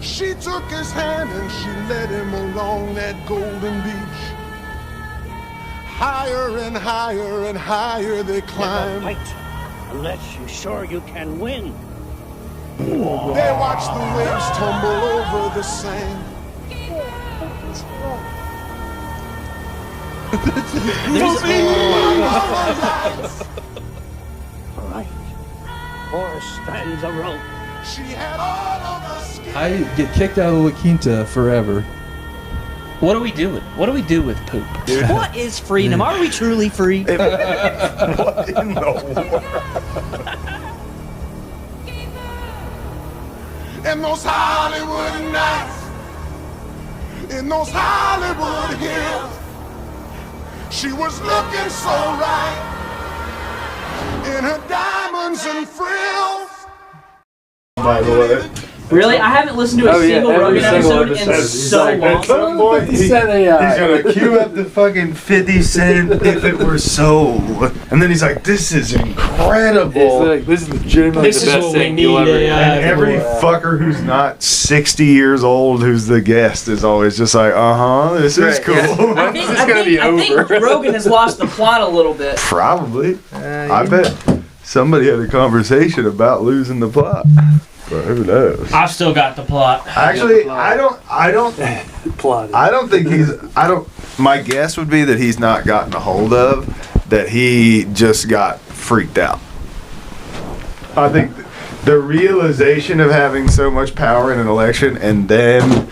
She took his hand and she led him along that golden beach. Higher and higher and higher they climbed. Never fight unless you're sure you can win. They watched the waves tumble over the sand. All right. 4 strands of rope. She had all of the skin. I get kicked out of La Quinta forever. What do we do with poop? What is freedom? Are we truly free? What in the world? In those Hollywood nights, in those Hollywood hills, she was looking so right in her diamonds and frills. By the way. Really? I haven't listened to a single Rogan episode in so long. Some boy, he's gonna cue up the fucking 50 Cent If It Were So. And then he's like, this is incredible. This is legitimately This the is best what we thing you'll need, ever yeah. And every fucker who's not 60 years old who's the guest is always just like, this is cool. I think Rogan has lost the plot a little bit. Probably. I bet somebody had a conversation about losing the plot. But who knows? I've still got the plot. Actually, I don't think my guess would be that he's not gotten a hold of, that he just got freaked out. I think the realization of having so much power in an election, and then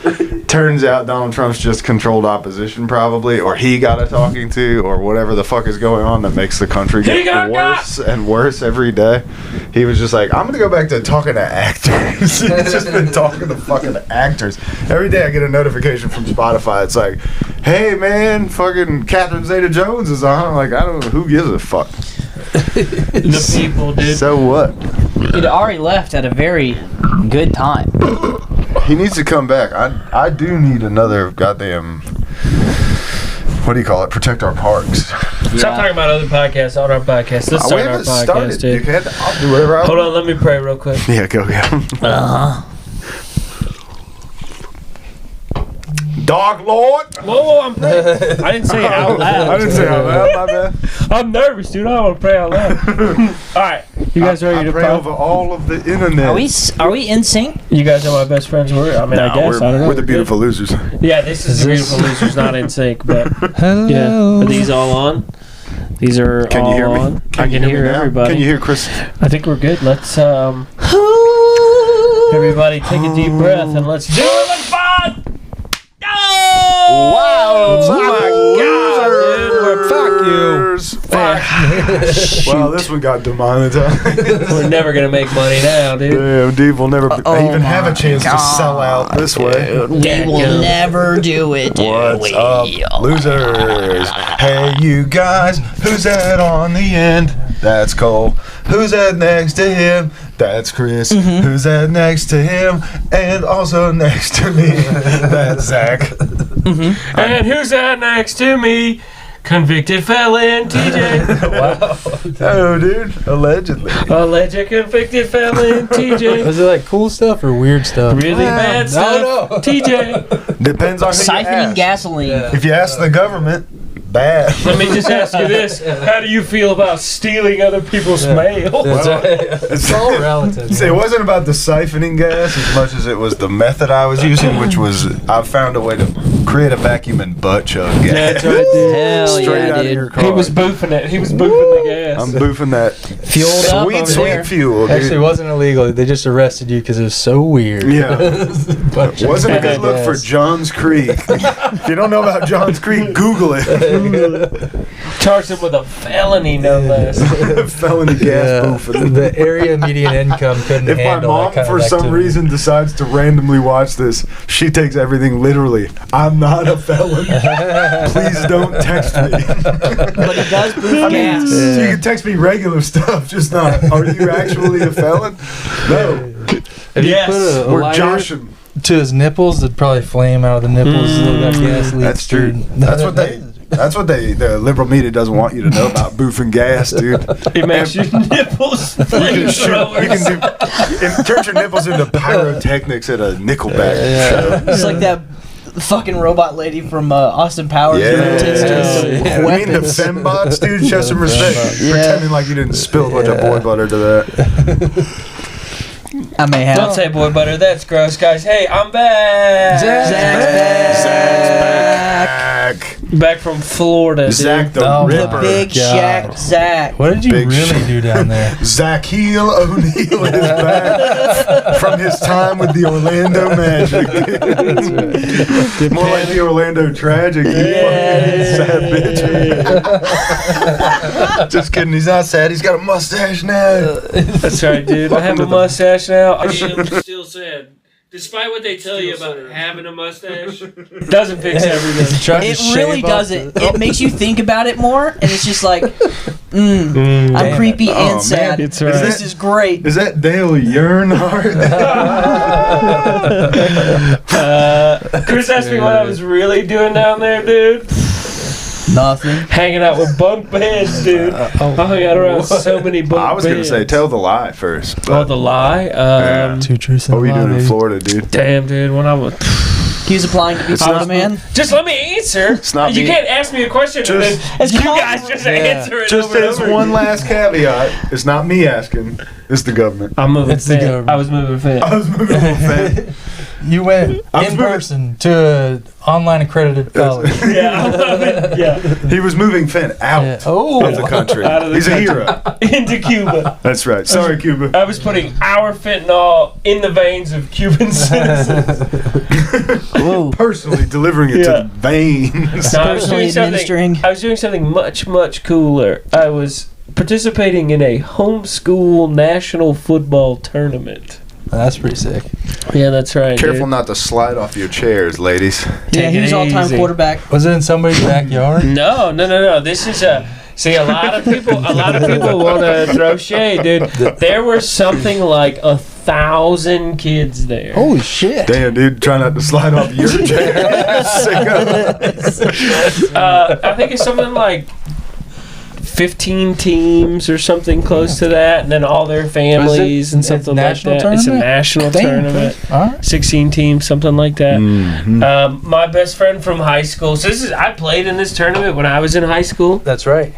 turns out Donald Trump's just controlled opposition probably, or he got a talking to, or whatever the fuck is going on that makes the country get worse and worse every day. He was just like, I'm gonna go back to talking to actors. He's just been talking to fucking actors. Every day I get a notification from Spotify. It's like, hey man, fucking Catherine Zeta-Jones is on. I'm like, I don't know, who gives a fuck? The people, dude. So what? He'd already left at a very good time. He needs to come back. I do need another goddamn, what do you call it? Protect our parks. Stop talking about other podcasts on our podcast. Let's start our podcast, dude. I'll do whatever I want. Hold on, let me pray real quick. Yeah, go. Dog Lord. Whoa, I'm praying. I didn't say it out loud. I didn't say out loud, my bad. I'm nervous, dude. I don't want to pray out loud. All right, you guys ready to pray pray? over all of the internet. Are we in sync? You guys know my best friends were. I mean, I guess. I don't know. We're the beautiful losers. Yeah, this is the beautiful losers, not in sync. But Hello. yeah, are these all on? These are Can all you hear me? on. I can hear everybody. Can you hear Chris? I think we're good. Let's everybody take a deep breath and let's do it with fun. Wow! Oh my god, dude! We're fuck you. Well, this one got demonetized. We're never gonna make money now, dude. Damn, dude, we'll never even have a chance to sell out this way. We will never do it. What's up, losers? Hey, you guys, who's that on the end? That's Cole. Who's that next to him? That's Chris. Mm-hmm. Who's that next to him? And also next to me, that's Zach. Mm-hmm. And who's that next to me? Convicted felon TJ. Wow. Oh, dude, allegedly. Alleged convicted felon TJ. Was it like cool stuff or weird stuff? Really bad stuff. No. TJ. Depends on who you Siphoning ask. gasoline. Yeah. If you ask the government, bad. Let me just ask you this. How do you feel about stealing other people's mail? It's all relative. See, it wasn't about the siphoning gas as much as it was the method I was using, which was I found a way to create a vacuum and butt chug gas. That's right, dude. Hell Straight yeah, out of your dude. car. He was boofing it. He was boofing the gas. I'm boofing that Fueled up over sweet there. fuel, dude. Actually, it wasn't illegal. They just arrested you because it was so weird. Yeah. Bunch of Wasn't a good bad look for gas. Johns Creek. If you don't know about Johns Creek, Google it. Charged him with a felony, no less. Felony gas Yeah, boofing. the area median income couldn't If my handle mom, that kind for of some activity. reason, decides to randomly watch this, she takes everything literally. I'm not a felon. Please don't text me. But he does boost I mean, gas. you can text me regular stuff, just not, are you actually a felon? No. If Yes. you put a We're lighter joshing. to his nipples, it'd probably flame out of the nipples. A little bit of gas leaks That's true. through. That's what they... That's what the liberal media doesn't want you to know about boof and gas, dude. It makes your nipples flamethrowers. You can turn your nipples into pyrotechnics at a Nickelback show. It's like that fucking robot lady from Austin Powers. Yeah. who rotates to I mean the weapons. fembots, dude. Show some respect. Yeah. Pretending like you didn't spill a bunch of boy butter to that. I may have. Don't say boy butter. That's gross, guys. Hey, I'm back. Zach's Zach's Back from Florida, dude. Zach the Oh, The Ripper. big Shaq Zach. What did you Big really shit. do down there? Zakeel O'Neal is back from his time with the Orlando Magic. More like the Orlando Tragic. You fucking sad bitch. Just kidding. He's not sad. He's got a mustache now. That's right, dude. I have a mustache now. I'm still sad. Despite what they tell you about having a mustache, doesn't fix everything. Tried to It shave really off doesn't. the- It makes you think about it more, and it's just like, I'm Damn creepy it. Oh, and sad. man, it's right. This is great. Is that Dale Earnhardt? Chris asked me what I was really doing down there, dude. Nothing. Hanging out with bunk beds, dude. I hung out around so many bunk beds. I was going to say, tell the lie first. Oh, the lie? Two truths and What were you a lie, doing in baby. Florida, dude? Damn, dude. When I was... He was applying to be Florida man. Just let me answer. It's not You me. can't ask me a question Just- and then It's you called- guys just answer it Just over and as over. one last caveat, it's not me asking, it's the government. I'm moving It's the fit. government. I was moving fit. I was moving a little fast. You went I was in moving- person to an online accredited college. Yeah. He was moving Finn out Yeah. Oh. of the country. Out of the He's country. a hero. Into Cuba. That's right. Sorry, Cuba. I was putting our fentanyl in the veins of Cuban citizens. Whoa. Personally delivering it to the veins. No, I was Personally doing something. administering. I was doing something much, much cooler. I was participating in a homeschool national football tournament. That's pretty sick. Yeah, that's right. Careful dude. not to slide off your chairs, ladies. Yeah, Take he it was all-time easy. quarterback. Was it in somebody's backyard? No. This is a. See, a lot of people want to throw shade, dude. There were something like 1,000 kids there. Holy shit. Damn, dude, try not to slide off your chair. Sicko. I think it's something like 15 teams or something close to that, and then all their families and it's something like national that. It's a tournament? national Damn, tournament. All right. 16 teams, something like that. Mm-hmm. My best friend from high school. So I played in this tournament when I was in high school. That's right.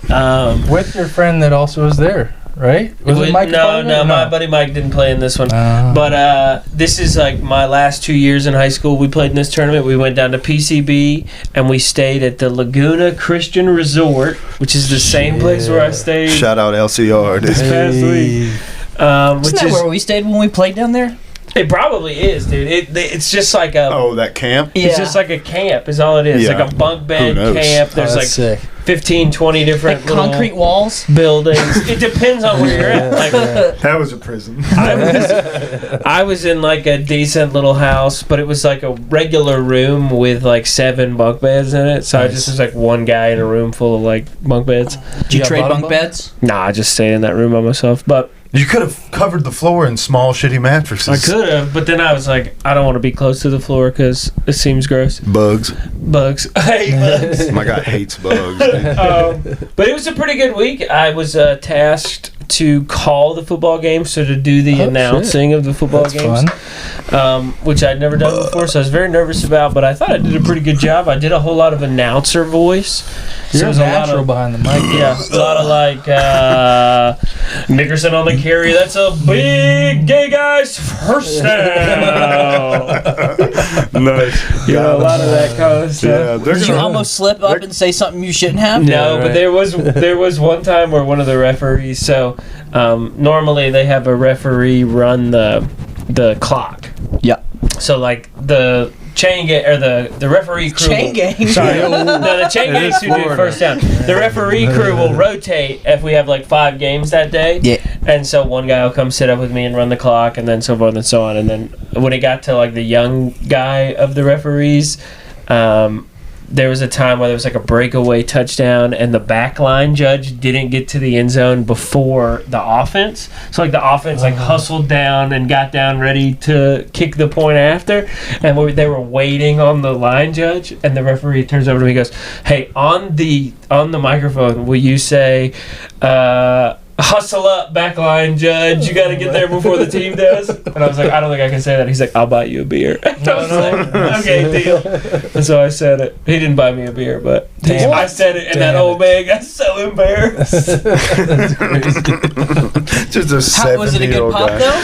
With With your friend that also was there, right? Was it Mike? no, my buddy Mike didn't play in this one. But this is like my last 2 years in high school. We played in this tournament. We went down to PCB and we stayed at the Laguna Christian Resort, which is the same place where I stayed Shout out LCR, this dude. past week. Which Isn't that is where we stayed when we played down there? it probably is, dude. It's just like a Oh, that camp? it's just like a camp is all it is. Yeah. Like a bunk bed Who knows? camp. There's like sick. 15, 20 different Like concrete little walls. buildings. It depends on where you're at. Like, That was a prison. I was in like a decent little house, but it was like a regular room with like 7 bunk beds in it. So I just was like one guy in a room full of like bunk beds. Did you got trade bottom bunk bunk? beds? Nah, I just stayed in that room by myself. But You could have covered the floor in small, shitty mattresses. I could have, but then I was like, I don't want to be close to the floor because it seems gross. Bugs. Bugs. I hate bugs. My guy hates bugs. Dude. But it was a pretty good week. I was tasked to call the football games, so to do the announcing of the football That's games, which I'd never done before, so I was very nervous about, but I thought I did a pretty good job. I did a whole lot of announcer voice. You're it was natural behind the mic. Yeah, a lot of like Nickerson on the carry. That's a big gay guy's first down. Nice. You know, a lot of that kind of stuff. Yeah, they're Did you gonna- almost slip up and say something you shouldn't have? No, Yeah, but right. there was one time where one of the referees. So normally they have a referee run the clock. Yeah. So like the chain gang or the referee crew. Chain gang. Sorry, no, the chain gangs who do first down. The referee crew will rotate if we have like 5 games that day. Yeah. And so one guy will come sit up with me and run the clock, and then so forth and so on. And then when it got to like the young guy of the referees, there was a time where there was like a breakaway touchdown and the backline judge didn't get to the end zone before the offense. So like the offense like hustled down and got down ready to kick the point after, and they were waiting on the line judge, and the referee turns over to me and goes, "Hey, on the microphone, will you say hustle up, backline judge, you got to get there before the team does?" And I was like, "I don't think I can say that." He's like, "I'll buy you a beer." I was like, "Okay, deal." And so I said it. He didn't buy me a beer, but I said it, and that old man got so embarrassed. Just a 70-year-old Was it a good pop guy. though?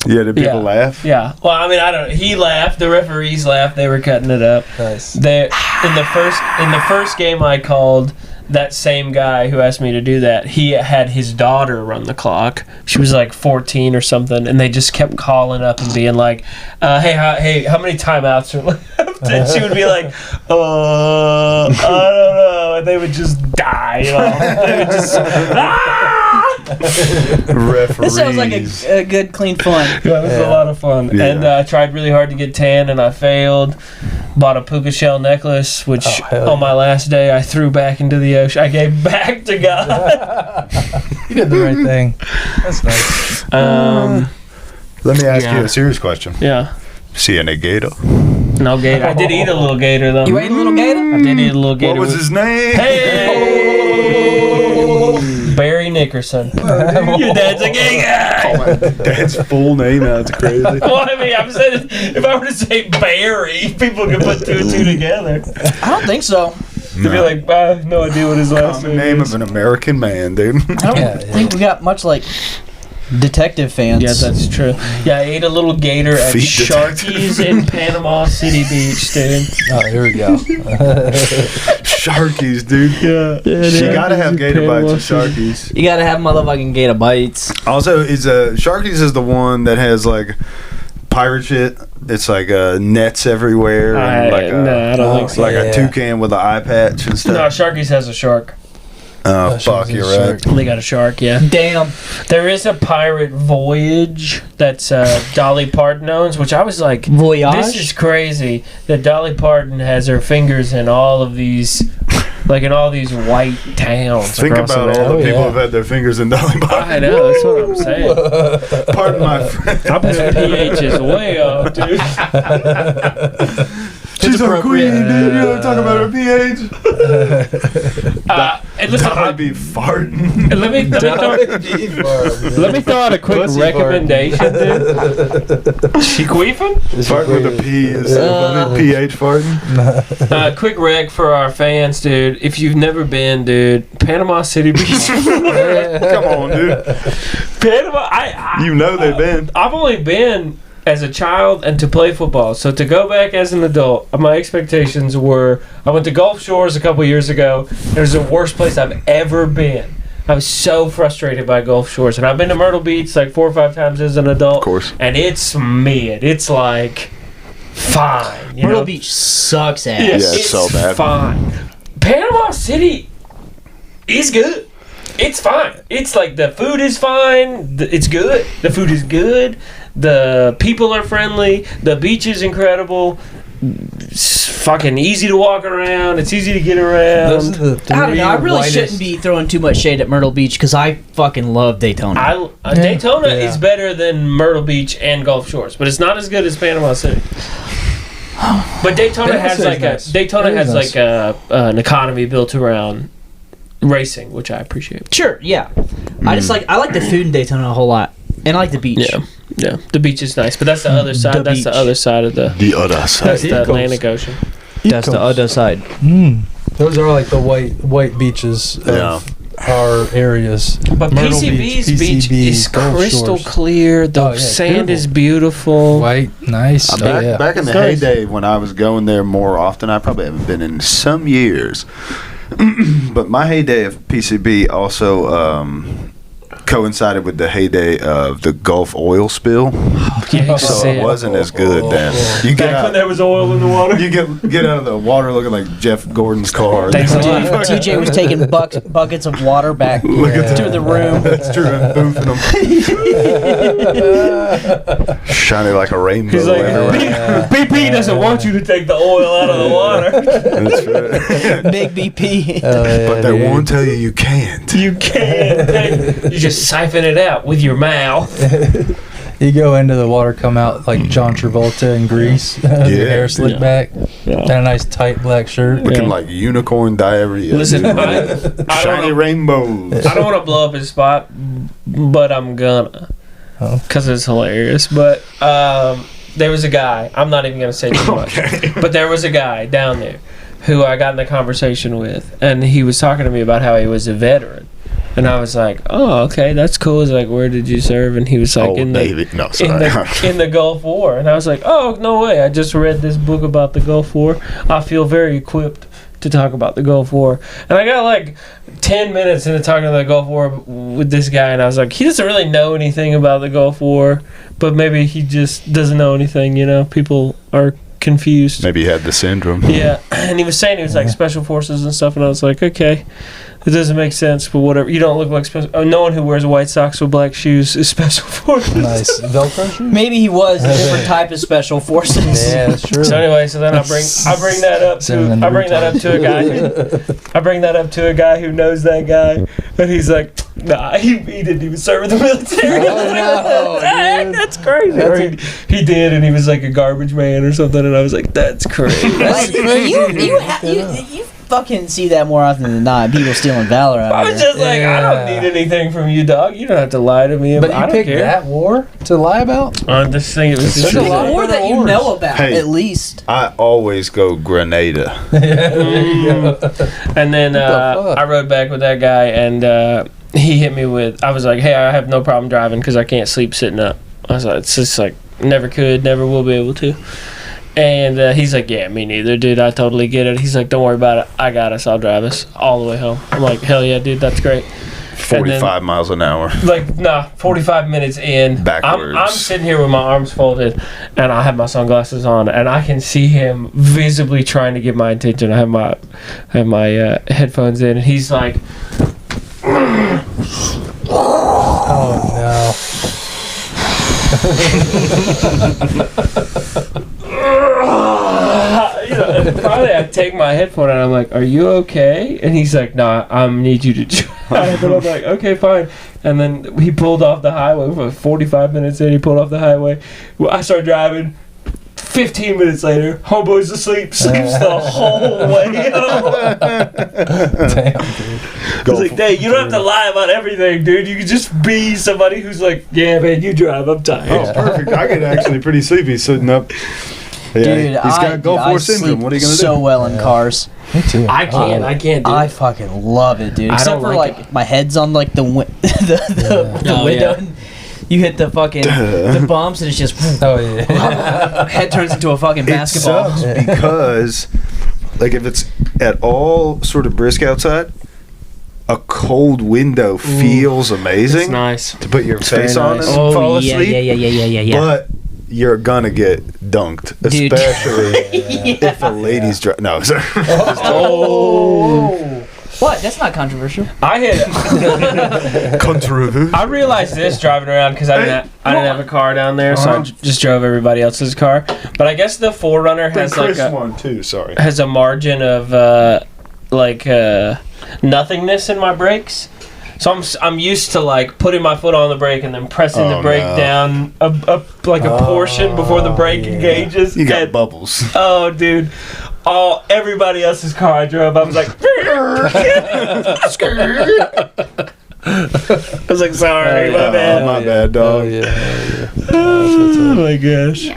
Yeah, did people laugh? Yeah. Well, I mean, I don't know. He laughed. The referees laughed. They were cutting it up. Nice. In the first game I called, that same guy who asked me to do that, he had his daughter run the clock. She was like 14 or something, and they just kept calling up and being like, "Hey, how many timeouts are left?" And she would be like, I don't know," and they would just die. They would just Referees. This sounds like a good, clean fun. Yeah, it was a lot of fun. Yeah. And I tried really hard to get tan, and I failed. Bought a puka shell necklace, which on my last day I threw back into the ocean. I gave back to God. You did the right thing. That's nice. Let me ask you a serious question. Yeah. See any gator? No gator. I did eat a little gator, though. You ate a little gator? I did eat a little gator. What was his name? Hey! Barry Nickerson. Your dad's a gay guy. Oh, my dad's full name. That's crazy. Well, I mean, I'm saying if I were to say Barry, people could put two and two together. I don't think so. They'd be like, I have no idea what his last Common name name is. of an American man, dude. I don't think we got much like detective fans. Yeah, that's true. Yeah, I ate a little gator at Feet Sharky's in Panama City Beach, dude. Oh, here we go. Sharkies, dude. Yeah. You gotta have gator bites at Sharkies. You gotta have motherfucking gator bites. Also, Sharkies is the one that has like pirate shit. It's like nets everywhere. And I don't think so. Like a toucan with an eye patch and No, stuff. Sharky's has a shark. Oh, fuck, you're right. They got a shark, yeah. Damn. There is a pirate voyage that's Dolly Parton owns, which I was like, Voyage? this is crazy that Dolly Parton has her fingers in all of these, like in all these white towns. Think across about all America. the people who've had their fingers in Dolly Parton. I know, that's what I'm saying. Pardon my friend. I bet the pH is way off, dude. She's a queen, dude. You don't talk about her pH. And listen, I'd be farting. let me throw out a quick Pussy recommendation, dude. She queefing? Farting with a P is so funny. PH farting. Quick rec for our fans, dude. If you've never been, dude, Panama City Beach. Come on, dude. Panama, You know they've been. I've only been as a child and to play football. So to go back as an adult, my expectations were, I went to Gulf Shores a couple years ago. It was the worst place I've ever been. I was so frustrated by Gulf Shores. And I've been to Myrtle Beach like 4 or 5 times as an adult. Of course. And it's mid. It's like fine. You Myrtle know? Beach sucks ass. Yeah, it's so bad. Fine. Panama City is good. It's fine. It's like the food is fine. It's good. The food is good. The people are friendly. The beach is incredible. It's fucking easy to walk around. It's easy to get around. Those are the three I don't know. I really whitest- shouldn't be throwing too much shade at Myrtle Beach because I fucking love Daytona. Daytona Yeah. is better than Myrtle Beach and Gulf Shores, but it's not as good as Panama City. But Daytona has City's like nice. Daytona It is has nice. like an economy built around racing, which I appreciate. Sure, yeah. I like the food in Daytona a whole lot, and I like the beach. Yeah. The beach is nice, but that's the other side. The That's beach. the other side of the. The other side. That's the Atlantic Ocean. That's the other side. Those are like the white beaches of Yeah. our areas. But Myrtle PCB's beach PCB, is Gulf crystal Shores. clear. The Oh, yeah, sand is beautiful. beautiful. White, nice. Back in the Nice. heyday when I was going there more often, I probably haven't been in some years. But my heyday of PCB also coincided with the heyday of the Gulf oil spill. So it wasn't as good then. You get Back when there was oil in the water. You get out of the water looking like Jeff Gordon's car. TJ was taking buckets of water back to the room. That's true. I'm boofing them. Shining like a rainbow. He's like, everywhere. BP doesn't want you to take the oil out of the water. That's right. Big BP. But they won't tell you can't. You can't. You just siphon it out with your mouth. You go into the water, come out like John Travolta in Grease. Your hair slicked back. And a nice tight black shirt. Looking like unicorn diarrhea. Listen, shiny rainbows. I don't want to blow up his spot, but I'm gonna. Because it's hilarious. But there was a guy. I'm not even going to say too much. But there was a guy down there who I got in the conversation with. And he was talking to me about how he was a veteran. And I was like, oh, okay, that's cool. He's like, where did you serve? And he was like, in the Gulf War. And I was like, oh, no way. I just read this book about the Gulf War. I feel very equipped to talk about the Gulf War. And I got like 10 minutes into talking about the Gulf War with this guy. And I was like, he doesn't really know anything about the Gulf War. But maybe he just doesn't know anything, you know? People are confused. Maybe he had the syndrome. Yeah. And he was saying he was like special forces and stuff. And I was like, okay. It doesn't make sense, but whatever. You don't look like special. Oh, no one who wears white socks with black shoes is special forces. Nice Velcro shoes. Maybe he was a different type of special forces. Yeah, that's true. So anyway, so then I bring that up to a guy who knows that guy, and he's like, nah, he didn't even serve in the military. Oh, no, that's crazy. He did, and he was like a garbage man or something, and I was like, that's crazy. You fucking see that more often than not. People stealing valor out I of was just like, I don't need anything from you, dog. You don't have to lie to me. But I you don't picked care. that war to lie about? On this thing, it was just There's a lot of war that you wars. know about, Hey. at least. I always go Grenada. And then I rode back with that guy, and he hit me with, I was like, hey, I have no problem driving because I can't sleep sitting up. I was like, it's just like, never could, never will be able to. And he's like, yeah, me neither, dude. I totally get it. He's like, don't worry about it. I got us. I'll drive us all the way home. I'm like, hell yeah, dude. That's great. 45 miles an hour. Like, 45 minutes in. Backwards. I'm sitting here with my arms folded, and I have my sunglasses on, and I can see him visibly trying to get my attention. I have my headphones in, and he's like, Oh, no. and finally I take my headphone and I'm like, are you okay? And he's like, nah, I need you to drive. And I'm like, okay, fine. And then he pulled off the highway for 45 minutes in. He pulled off the highway. Well, I start driving. 15 minutes later, homeboy's asleep. Sleeps the whole way home. Damn, dude. I was like, dang, you don't have to lie about everything, dude. You can just be somebody who's like, yeah, man, you drive. I'm tired. Oh, perfect. I get actually pretty sleepy sitting up. Yeah, Dude, he's got Gulf War syndrome. What are you going to do? so well in cars. Me too. I can't do I it. fucking love it, dude. I Except don't for like my head's on like the the Oh, window. yeah. And you hit the fucking the bumps and it's just Oh, yeah. head turns into a fucking basketball. It sucks because, like, if it's at all sort of brisk outside, a cold window feels amazing. It's nice. To put your face very on nice. and fall yeah, asleep. yeah. But you're gonna get dunked, Dude. especially if a lady's no. Sorry. Oh. What? That's not controversial. I hit. Controversial. I realized this driving around because I didn't have a car down there, so I just drove everybody else's car. But I guess the 4Runner has like one too. Sorry. has a margin of nothingness in my brakes. So I'm used to like putting my foot on the brake and then pressing the brake down a portion before the brake engages. You got bubbles. Oh, dude. Everybody else's car I drove, I was like, I was like, sorry, my bad. My bad, dog. Oh my gosh.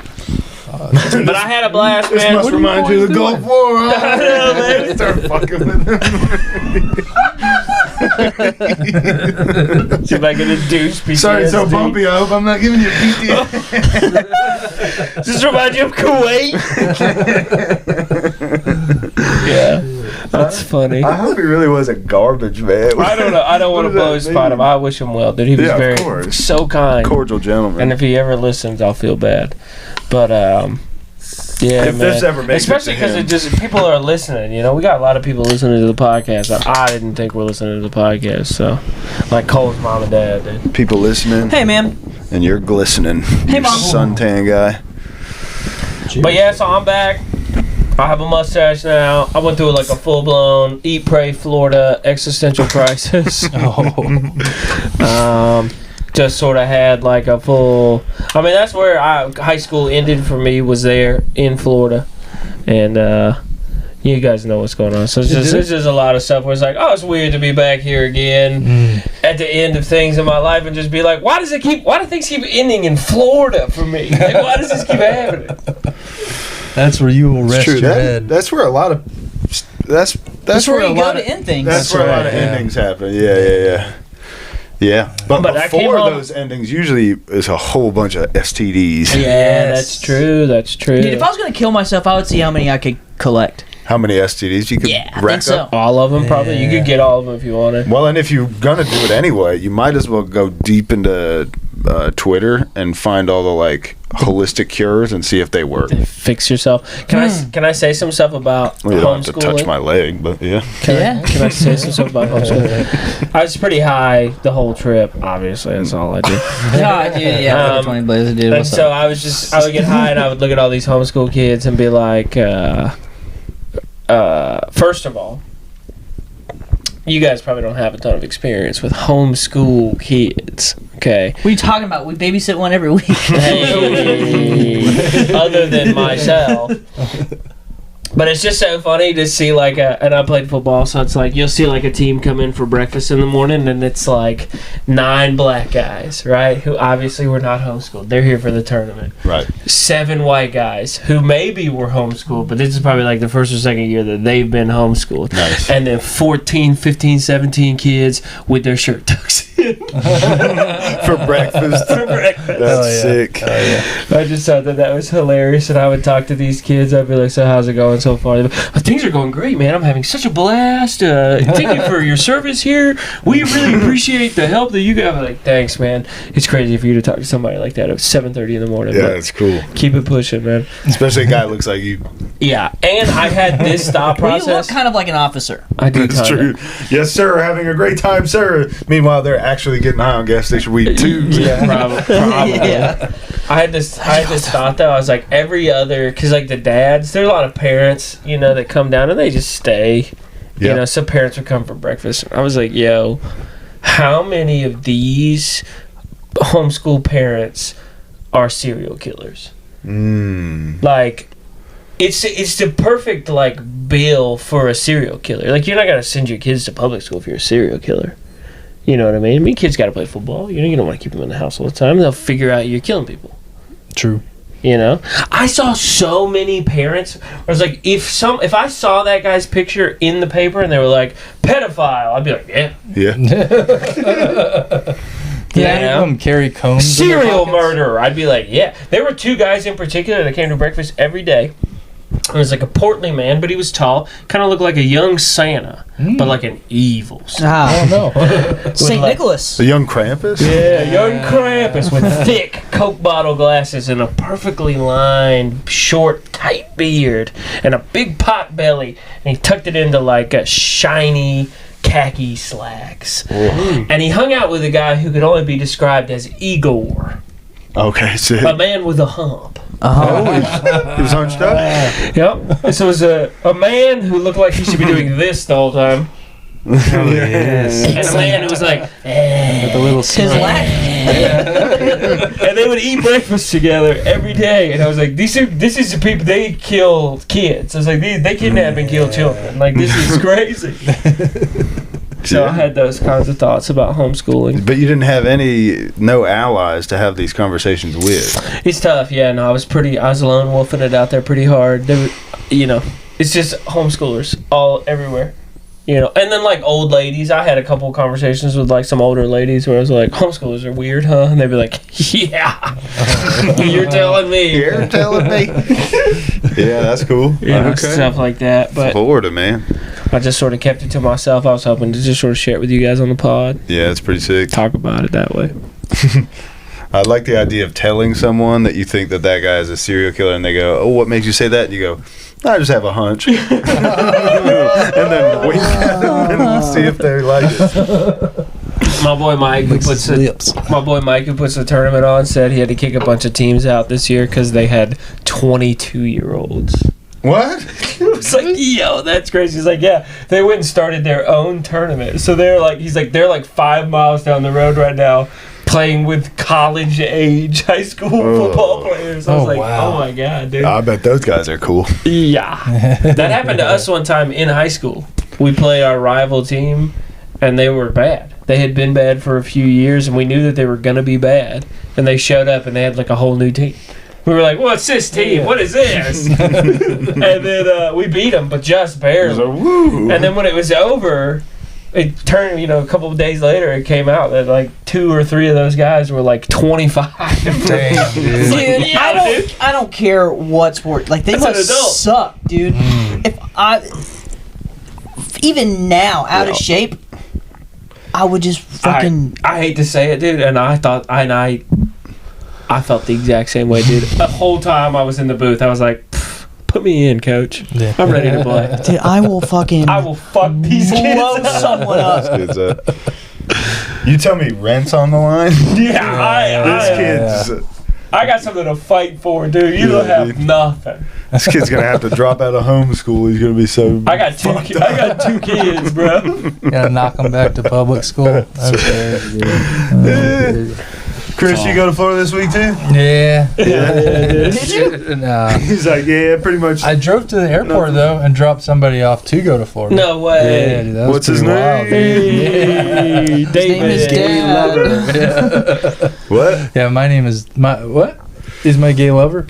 But I had a blast, This man. must remind you of the Gulf War. I know, man. Start fucking with him. See if I can induce PTSD. Sorry, it's so bumpy. I hope I'm not giving you PTSD. Does this remind you of Kuwait? Yeah, that's funny. I hope he really wasn't garbage, man. I don't know. I don't want to blow his spot him. I wish him well, dude. He was very so kind, cordial gentleman. And if he ever listens, I'll feel bad. But yeah, if man. this ever makes especially because it just people are listening. You know, we got a lot of people listening to the podcast. I didn't think we're listening to the podcast. So, like Cole's mom and dad, dude. People listening. Hey, man. And you're glistening. Hey, mom. Suntan guy. But yeah, so I'm back. I have a mustache now. I went through like a full-blown Eat, Pray, Florida existential crisis. Just sort of had like a full... I mean, that's where high school ended for me, was there in Florida. And you guys know what's going on. So it's just a lot of stuff where it's like, oh, it's weird to be back here again at the end of things in my life and just be like, why do things keep ending in Florida for me? Like, why does this keep happening? That's where you will rest your head. That's where a lot of... That's where you go to end things. That's where a lot of endings happen. Yeah. But before those endings, usually is a whole bunch of STDs. Yeah, that's true. Dude, if I was going to kill myself, I would see how many I could collect. How many STDs you could rack up? All of them, probably. You could get all of them if you wanted. Well, and if you're going to do it anyway, you might as well go deep into Twitter and find all the like holistic cures and see if they work. Fix yourself. Can I say some stuff about you don't have to homeschooling? touch my leg, but yeah. Can I say some stuff about homeschooling? I was pretty high the whole trip. Obviously, that's all I do. Yeah, 20 Blaze dude. And so I would get high and I would look at all these homeschool kids and be like, first of all, you guys probably don't have a ton of experience with homeschool kids, okay? What are you talking about? We babysit one every week. Hey, other than myself. But it's just so funny to see like and I played football, so it's like you'll see like a team come in for breakfast in the morning and it's like 9 black guys, right? Who obviously were not homeschooled. They're here for the tournament. Right. 7 white guys who maybe were homeschooled, but this is probably like the first or second year that they've been homeschooled. Nice. And then 14, 15, 17 kids with their shirt tucks in. For breakfast. That's sick. I just thought that was hilarious, and I would talk to these kids. I'd be like, so how's it going so far? Things are going great, man. I'm having such a blast. Thank you for your service here. We really appreciate the help that you got. I'm like, thanks, man. It's crazy for you to talk to somebody like that at 7:30 in the morning. Yeah, that's cool. Keep it pushing, man. Especially a guy that looks like you. Yeah, and I've had this thought process. You look kind of like an officer. I do. That's true. Yes, sir. Having a great time, sir. Meanwhile, they're actually getting high on gas station weed too. Yeah, probably. Yeah. I had this thought though. I was like, every other, because like the dads, there's a lot of parents, you know, that come down and they just stay. You know, some parents would come for breakfast. I was like, yo, how many of these homeschool parents are serial killers? Like, it's the perfect like bill for a serial killer. Like, you're not gonna send your kids to public school if you're a serial killer. You know what I mean? Kids got to play football. You know, you don't want to keep them in the house all the time. They'll figure out you're killing people. True. You know, I saw so many parents. I was like, if I saw that guy's picture in the paper and they were like pedophile, I'd be like, yeah. Yeah, them carry combs. Serial murderer. I'd be like, yeah. There were 2 guys in particular that came to breakfast every day. It was like a portly man, but he was tall. Kind of looked like a young Santa, but like an evil Santa. Oh, no. St. Nicholas. The young Krampus? Yeah, young Krampus with thick Coke bottle glasses and a perfectly lined, short, tight beard and a big pot belly. And he tucked it into like a shiny khaki slacks. And he hung out with a guy who could only be described as Igor. Okay, sick. A man with a hump. He was hunched up? Yep. So it was a man who looked like he should be doing this the whole time. Yes. And a man who was like, with a little His laugh. and they would eat breakfast together every day. And I was like, this is the people, they kill kids. I was like, they kidnap and kill children. Like, this is crazy. So I had those kinds of thoughts about homeschooling. But you didn't have no allies to have these conversations with. It's tough, yeah. No, I was lone wolfing it out there pretty hard. They were, you know, it's just homeschoolers everywhere. You know, and then like old ladies, I had a couple of conversations with like some older ladies where I was like, homeschoolers are weird, huh? And they'd be like, yeah, you're telling me. You're telling me. Yeah, that's cool. Yeah, stuff like that. But Florida, man. I just sort of kept it to myself. I was hoping to just sort of share it with you guys on the pod. Yeah, it's pretty sick. Talk about it that way. I like the idea of telling someone that you think that guy is a serial killer, and they go, "Oh, what makes you say that?" And you go, "I just have a hunch," and then wink at them and see if they like it. My boy Mike, who puts the tournament on, said he had to kick a bunch of teams out this year because they had 22-year-olds. What? It's like, yo, that's crazy. He's like, yeah, they went and started their own tournament. So they're like, he's like, they're like 5 miles down the road right now, playing with college-age high school football players. I was like, wow. Oh my god, dude. I bet those guys are cool. Yeah, that happened to us one time in high school. We played our rival team, and they were bad. They had been bad for a few years, and we knew that they were gonna be bad. And they showed up, and they had like a whole new team. We were like, what's this team? What is this? And then we beat them, but just barely. And then when it was over, it turned, you know, a couple of days later, it came out that like 2 or 3 of those guys were like 25. Damn, dude. Dude, I don't care what sport. Like, they must suck, dude. Even now, out of shape, I would just fucking... I hate to say it, dude, and I felt the exact same way, dude. The whole time I was in the booth, I was like, put me in, coach. Yeah. I'm ready to play. Dude, I will fuck these kids. Blow someone up. You tell me rent's on the line? Yeah, I got something to fight for, dude. You don't have nothing. This kid's gonna have to drop out of homeschool. He's gonna be so. I got 2 kids, bro. Gotta knock them back to public school. Okay. Chris, you go to Florida this week too? Yeah. Did you? No. He's like, yeah, pretty much. I drove to the airport though and dropped somebody off to go to Florida. No way. Yeah, dude, that What's was his wild, name? dude. David. His name is Dad. Yeah. What? Yeah, my name is what? He's my gay lover.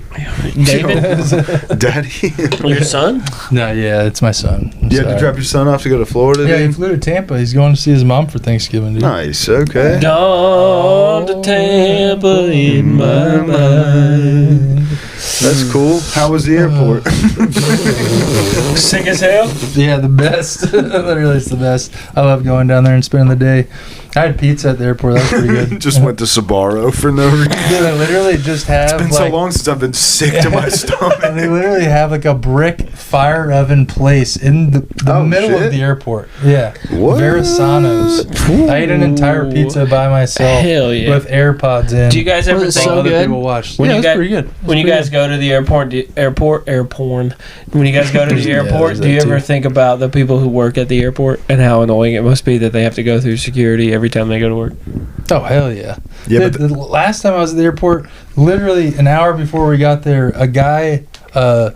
David? Daddy? Your son? No, yeah, it's my son. You had to drop your son off to go to Florida, Yeah, dude? he flew to Tampa. He's going to see his mom for Thanksgiving, dude. Nice, okay. Gone to Tampa in my mind. That's cool. How was the airport? Sick as hell? Yeah, the best. Literally, it's the best. I love going down there and spending the day. I had pizza at the airport. That was pretty good. Just went to Sbarro for no reason. Dude, they literally just have It's been so long since I've been sick to my stomach. And they literally have like a brick fire oven place in the middle of the airport. Yeah. What? Verasano's. I ate an entire pizza by myself. Hell yeah. With AirPods in. Do you guys ever think other people watch? When Yeah, you it's guys, pretty good. When you guys go to the airport, when you guys go to the airport, do you ever think about the people who work at the airport and how annoying it must be that they have to go through security every time they go to work? Oh, hell yeah. Yeah, the last time I was at the airport, literally an hour before we got there, a guy, a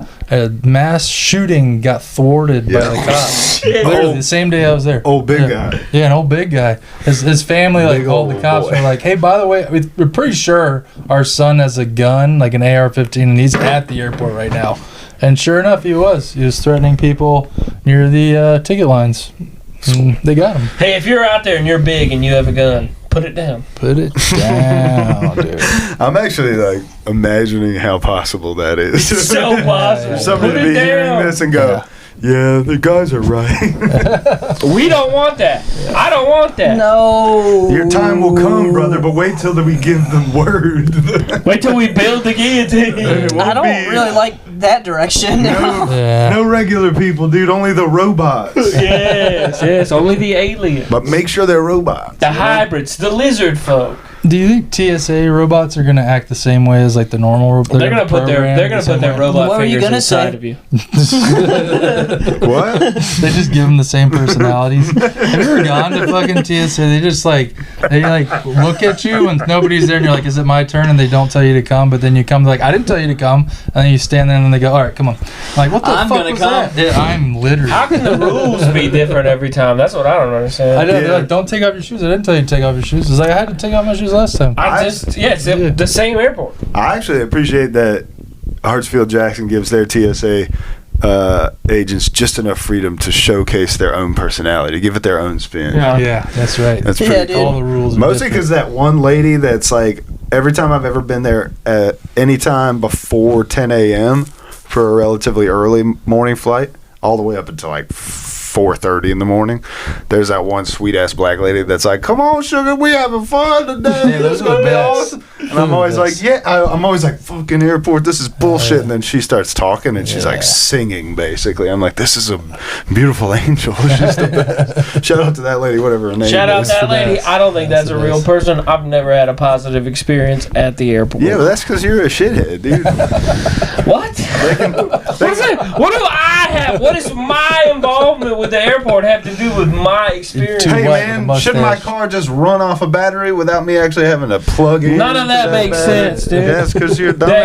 mass shooting got thwarted by the cops. Literally the same day I was there. Old big guy. Yeah, an old big guy. His family like called the cops and were like, hey, by the way, we're pretty sure our son has a gun, like an AR-15, and he's at the airport right now. And sure enough, he was. He was threatening people near the ticket lines. And they got him. Hey, if you're out there and you're big and you have a gun, put it down. Put it down, dude. I'm actually like imagining how possible that is. It's so possible. Somebody to be hearing this and go, yeah, the guys are right. We don't want that. I don't want that. No. Your time will come, brother, but wait till we give them word. Wait till we build the guillotine. I don't really like that direction. No regular people, dude. Only the robots. Yes. Only the aliens. But make sure they're robots. The hybrids, the lizard folk. Do you think TSA robots are gonna act the same way as like the normal robots? They're gonna put their robot fingers inside of you. What? They just give them the same personalities. Have you ever gone to fucking TSA? They just like look at you and nobody's there, and you're like, "Is it my turn?" And they don't tell you to come, but then you come like, "I didn't tell you to come," and then you stand there and they go, "All right, come on." I'm like, what the fuck gonna was come. that? Yeah, I'm literally. How can the rules be different every time? That's what I don't understand. I know. They're like, "Don't take off your shoes." I didn't tell you to take off your shoes. It's like I had to take off my shoes last time. It's the same airport. I actually appreciate that Hartsfield Jackson gives their TSA agents just enough freedom to showcase their own personality, to give it their own spin. Yeah, that's right. That's pretty cool. All the rules. Mostly because that one lady that's like, every time I've ever been there at any time before 10 a.m. for a relatively early morning flight, all the way up until like 4:30 in the morning, there's that one sweet ass black lady that's like, "Come on, sugar, we having fun today." Yeah, those are the best. Awesome. And I'm always like, I'm always like, "Fucking airport, this is bullshit." And then she starts talking and she's like singing basically. I'm like, "This is a beautiful angel." She's the best. Shout out to that lady, whatever her name is. Shout out to that lady. I don't think that's a real person. I've never had a positive experience at the airport. Yeah, but that's because you're a shithead, dude. What? What do I have? What is my involvement with the airport have to do with my experience? Hey man, shouldn't my car just run off a battery without me actually having to plug in? None of that makes sense, dude. That's because you're dumb. The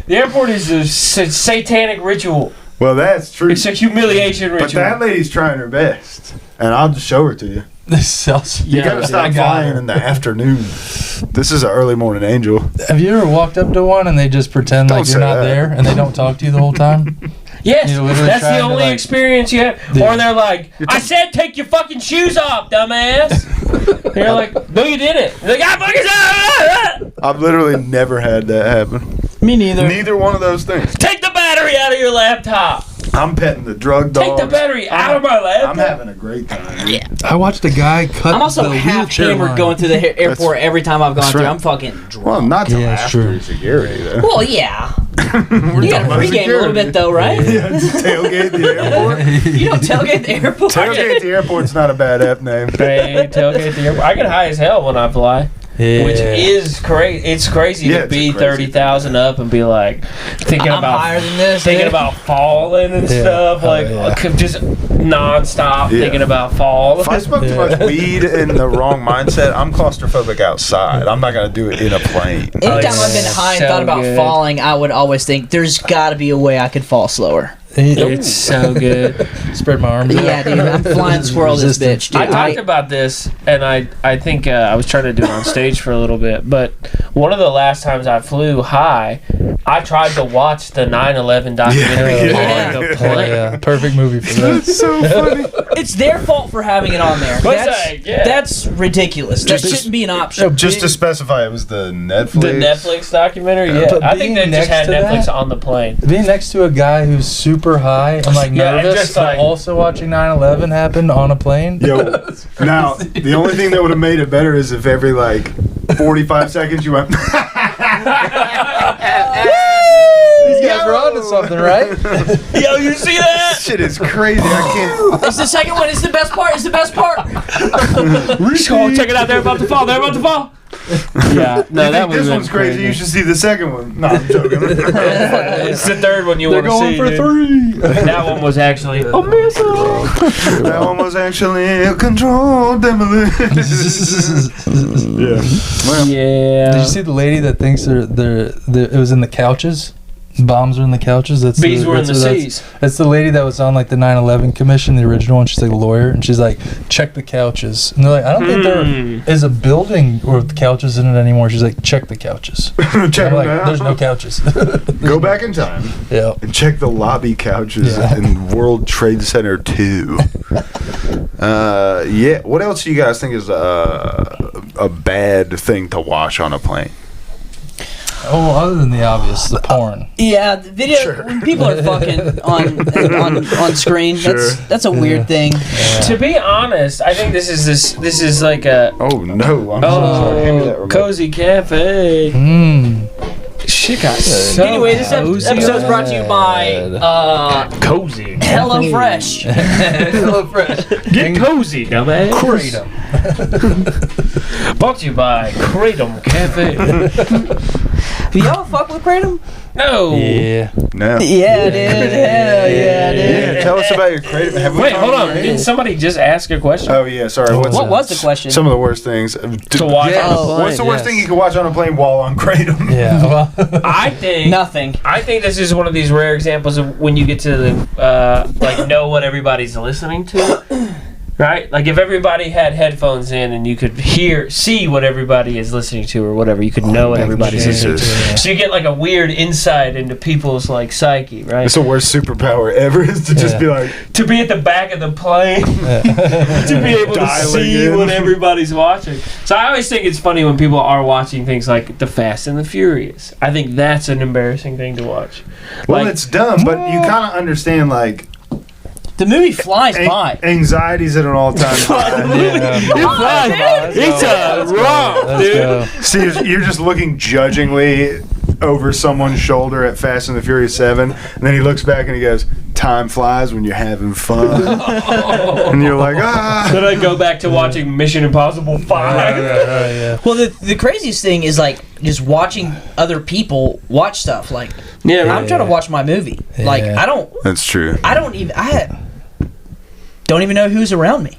airport is a satanic ritual. Well, that's true. It's a humiliation ritual. But that lady's trying her best, and I'll just show her to you. You gotta stop flying in the afternoon. This is an early morning angel. Have you ever walked up to one and they just pretend like you're not there and they don't talk to you the whole time? Yes, that's the only experience you have. Dude. Or they're like, I said take your fucking shoes off, dumbass. And you're like, no you didn't. They're like, I fucking I've literally never had that happen. Me neither. Neither one of those things. Take the battery out of your laptop. I'm petting the drug dogs. Take the battery out of my laptop. I'm having a great time. Yeah. I watched a guy cut I'm also the half wheelchair hammered line. going through the airport every time I've gone through. right. I'm fucking drunk. Well, not till Yeah, it's after true. security, though. Well, yeah. You gotta about pregame a little bit, though, right? Yeah, just tailgate the airport. You don't tailgate the airport. Tailgate the airport's not a bad app name. Hey, tailgate the airport. I get high as hell when I fly. Yeah. Which is crazy. It's crazy Yeah, to it's be a crazy 30,000 up and be like thinking I'm about higher than this. thinking dude. about falling and stuff. Like just nonstop Yeah. thinking about fall. If I smoke too much weed in the wrong mindset, I'm claustrophobic outside. I'm not gonna do it in a plane. Anytime I've been yeah. high and So thought about good. falling, I would always think there's got to be a way I could fall slower. It's so good. Spread my arms out. Yeah, dude, I'm flying squirrel this bitch, dude. I talked about this, and I think I was trying to do it on stage for a little bit. But one of the last times I flew high, I tried to watch the 9/11 documentary Yeah. on the plane. Yeah, perfect movie for that. That's so funny. It's their fault for having it on there. What's That's, that? Yeah. that's ridiculous. That Just- shouldn't be an option. Just to specify, it was the Netflix. The Netflix documentary, yeah. But I think they being just had next to Netflix that- on the plane. Being next to a guy who's super high and like Yeah, and nervous, just, but like- also watching 9/11 happen on a plane. Yo, now the only thing that would have made it better is if every like 45 seconds you went. These guys were onto something, right? Yo, you see that? Shit is crazy. I can't. It's the second one. It's the best part. It's the best part. Oh, check it out. They're about to fall. They're about to fall. Yeah, no, You that think this one's crazy? You should see the second one. No, I'm joking. It's the third one you They're want to see. going for dude. 3. That one was actually a missile. That one was actually a controlled demolition. Yeah. Well, Yeah. Did you see the lady that thinks they're it was in the couches? Bombs are in the couches. That's Bees were in the that's- seas. That's the lady that was on like the 9/11 commission, the original one. She's like a lawyer, and she's like, check the couches. And they're like, I don't think there is a building with couches in it anymore. She's like, check the couches. check I'm them like, out. there's no couches. Go back in time Yeah. and check the lobby couches Yeah. in World Trade Center 2. Yeah. What else do you guys think is a bad thing to watch on a plane? Oh, other than the obvious, the porn. Yeah, the video when people are fucking on screen. That's a weird thing. To be honest, I think this is like a Oh no! I'm so sorry. Hand me that remote. cozy cafe. Shit got so Anyway, this episode's brought to you by cozy. HelloFresh. HelloFresh. Get cozy, dumbass. Kratom. Brought to you by Kratom Cafe. Do y'all fuck with Kratom? No. Yeah. No. Yeah, dude. Hell yeah, dude. Yeah, tell us about your creative. Have we Wait, gone hold on. already? Didn't somebody just ask a question? Oh yeah, sorry. What's What was the question? some of the worst things To watch Yeah. on a Oh, plane. What's the worst yes. thing you can watch on a plane while on Kratom? Yeah. Well, I think Nothing. I think this is one of these rare examples of when you get to the like know what everybody's listening to. Right? Like if everybody had headphones in and you could see what everybody is listening to or whatever, you could know what everybody's listening to. So you get like a weird insight into people's like psyche, right? It's the worst superpower ever is to just be like... To be at the back of the plane. To be able to see what everybody's watching. So I always think it's funny when people are watching things like The Fast and the Furious. I think that's an embarrassing thing to watch. Well, like, it's dumb, but you kind of understand, like... The movie flies by. Anxiety's at an all-time high. It's wrong, dude. See, you're just looking judgingly over someone's shoulder at Fast and the Furious 7, and then he looks back and he goes, "Time flies when you're having fun." And you're like, ah. Then I go back to watching Mission Impossible 5. Yeah. Well, the craziest thing is like just watching other people watch stuff. Like, I'm trying to watch my movie. Like, That's true. I don't even know who's around me.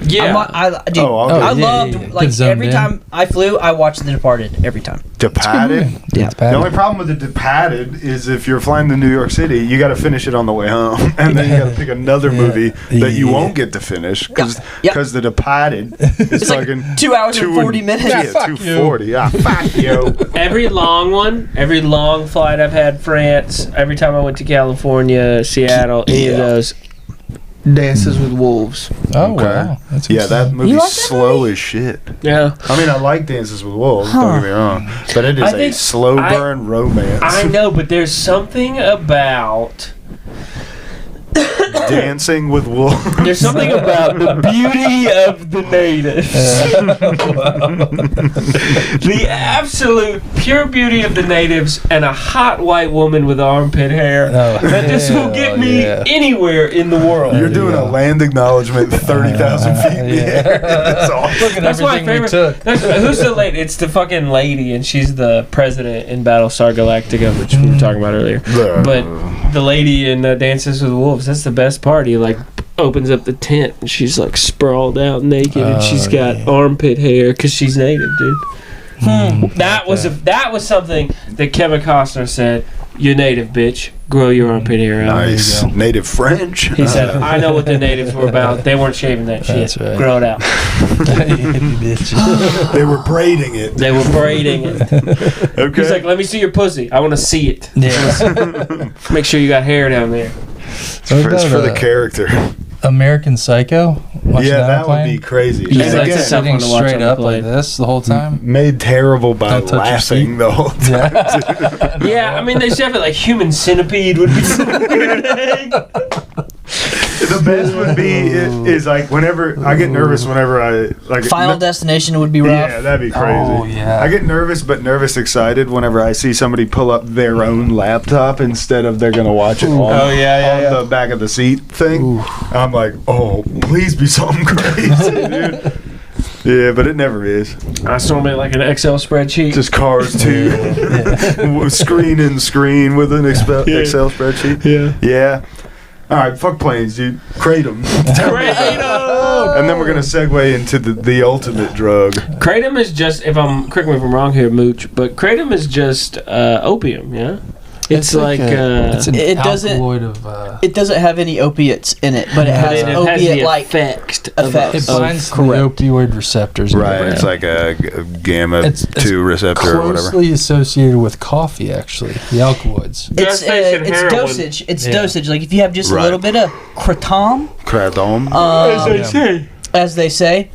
Yeah. I loved like every time I flew, I watched The Departed every time. Departed? Yeah. The only problem with The Departed is if you're flying to New York City, you got to finish it on the way home, and then you got to pick another movie that you won't get to finish because The Departed is like 2 hours and 40 minutes. Yeah, 240. Fuck you. Every long flight I've had, France, every time I went to California, Seattle, any of those, Dances with Wolves. Oh, wow. That's that movie's like that slow as shit. Yeah. I mean, I like Dances with Wolves, don't get me wrong, but it is a slow burn romance. I know, but there's something about Dancing with Wolves. There's something about the beauty of the natives. The absolute pure beauty of the natives and a hot white woman with armpit hair. That just will get me anywhere in the world. You're doing a land acknowledgement 30,000 feet in the air. That's awesome. That's my favorite. Who's the lady? It's the fucking lady, and she's the president in Battlestar Galactica, which we were talking about earlier. But the lady in Dances with Wolves, that's the best part. He like opens up the tent and she's like sprawled out naked and she's got armpit hair because she's native, dude. That was something that Kevin Costner said. "You're native, bitch. Grow your armpit hair out." Nice. Native French. He said, "I know what the natives were about. They weren't shaving that shit. That's right. Grow it out." They were braiding it. Okay. He's like, "Let me see your pussy. I want to see it." Yeah. Make sure you got hair down there. It's for the character. American Psycho? That would be crazy. Yeah, and that's again, sitting straight up like this the whole time. Made terrible by Don't touch your laughing seat. the whole time. Yeah, I mean, they should have it like Human Centipede would be so weird. The best would be is like whenever I get nervous whenever I like Final Destination would be rough. Yeah, that'd be crazy. Oh, yeah. I get nervous excited whenever I see somebody pull up their own laptop instead of they're gonna watch it on the back of the seat thing. Ooh. I'm like, oh, please be something crazy, dude. Yeah, but it never is. I still made like an Excel spreadsheet. Just Cars 2. Screen in screen with an Excel spreadsheet. Yeah. All right, fuck planes, dude. Kratom. And then we're gonna segue into the ultimate drug. Kratom is just, correct me if I'm wrong here, Mooch, but Kratom is just opium, yeah? It's like it's an it doesn't alkaloid of it doesn't have any opiates in it, but it has opiate like effects. it binds to the opioid receptors. Right, it's like a gamma 2 receptor or whatever. Closely associated with coffee, actually, the alkaloids. It's dosage. It's dosage. Like if you have just a little bit of kratom, as they say,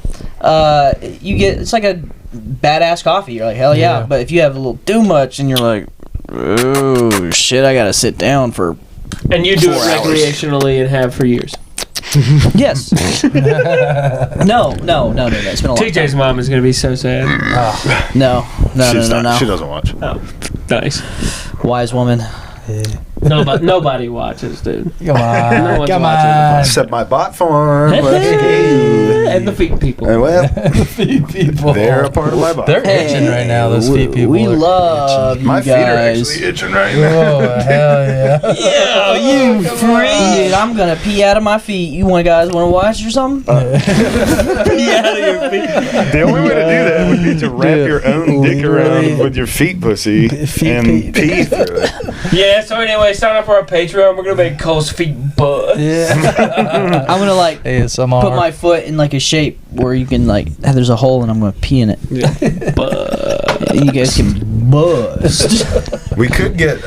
you get it's like a badass coffee. You're like, hell yeah. But if you have a little too much, and you're like, oh shit, I gotta sit down for. And you do it recreationally and have for years. Yes. No. It's been a long TJ's time. mom is gonna be so sad. No. She doesn't watch. Oh, nice. Wise woman. Nobody watches, dude. Come on. No one's watching. Except my bot farm. Let's go. and the feet people. And well, feet people. they're a part of my body. They're itching right now. Those feet people. We are love itching. you My feet are guys. actually itching right now. Oh hell yeah! Yeah, you freak. Dude, I'm gonna pee out of my feet. You guys want to watch or something? Pee out of your feet. The only way to do that would be to wrap your own dick around with your feet pussy and pee through it. Yeah, so anyway, sign up for our Patreon. We're gonna make Cole's feet buzz. Yeah. I'm gonna like ASMR. put my foot in like a shape where you can like there's a hole and I'm gonna pee in it. And you guys can bust. We could get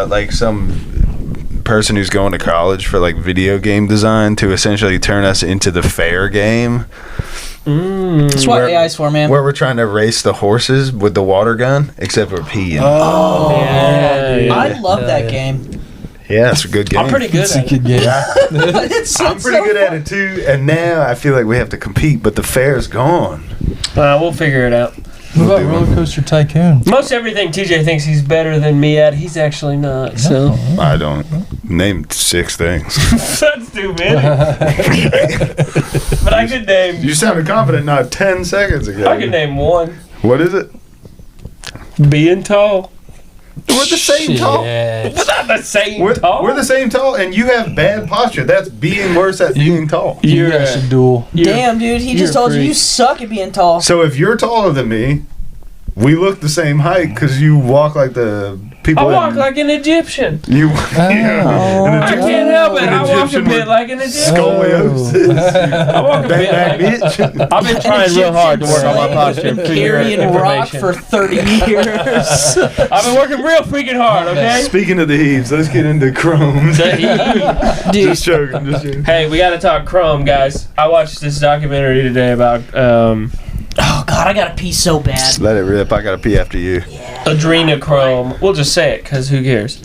like some person who's going to college for like video game design to essentially turn us into the fair game. That's what AI's for, man. Where we're trying to race the horses with the water gun, except we're peeing. Oh, Yeah. I love that game. Yeah, it's a good game. I'm pretty good it's a at it. good game. I'm pretty good at it too, and now I feel like we have to compete, but the fair's gone. We'll figure it out. What about Roller Coaster Tycoon? Most everything TJ thinks he's better than me at, he's actually not. So I don't name 6 things. that's too many. But I could name. You sounded confident not 10 seconds ago. I could name one. What is it? Being tall. We're the same tall. Shit. We're not the same We're, tall. we're the same tall, and you have bad posture. That's being worse at being tall. You guys should duel. Damn, dude, he just you're a told you freak. suck at being tall. So if you're taller than me, we look the same height because you walk like the people. I walk like an Egyptian. you. Oh. An I can't help it. An I walk a Egyptian bit with like an Egyptian. Scoliosis. I walk a bit Back, like. bitch. I've been trying real hard to work on my posture. Been carrying rock for 30 years. I've been working real freaking hard. Okay. Speaking of the heaves, let's get into Chrome. Dude, Just joking. Just joking. Hey, we got to talk Chrome, guys. I watched this documentary today about oh god, I gotta pee so bad. Let it rip. I gotta pee after you. adrenochrome. We'll just say it because who cares?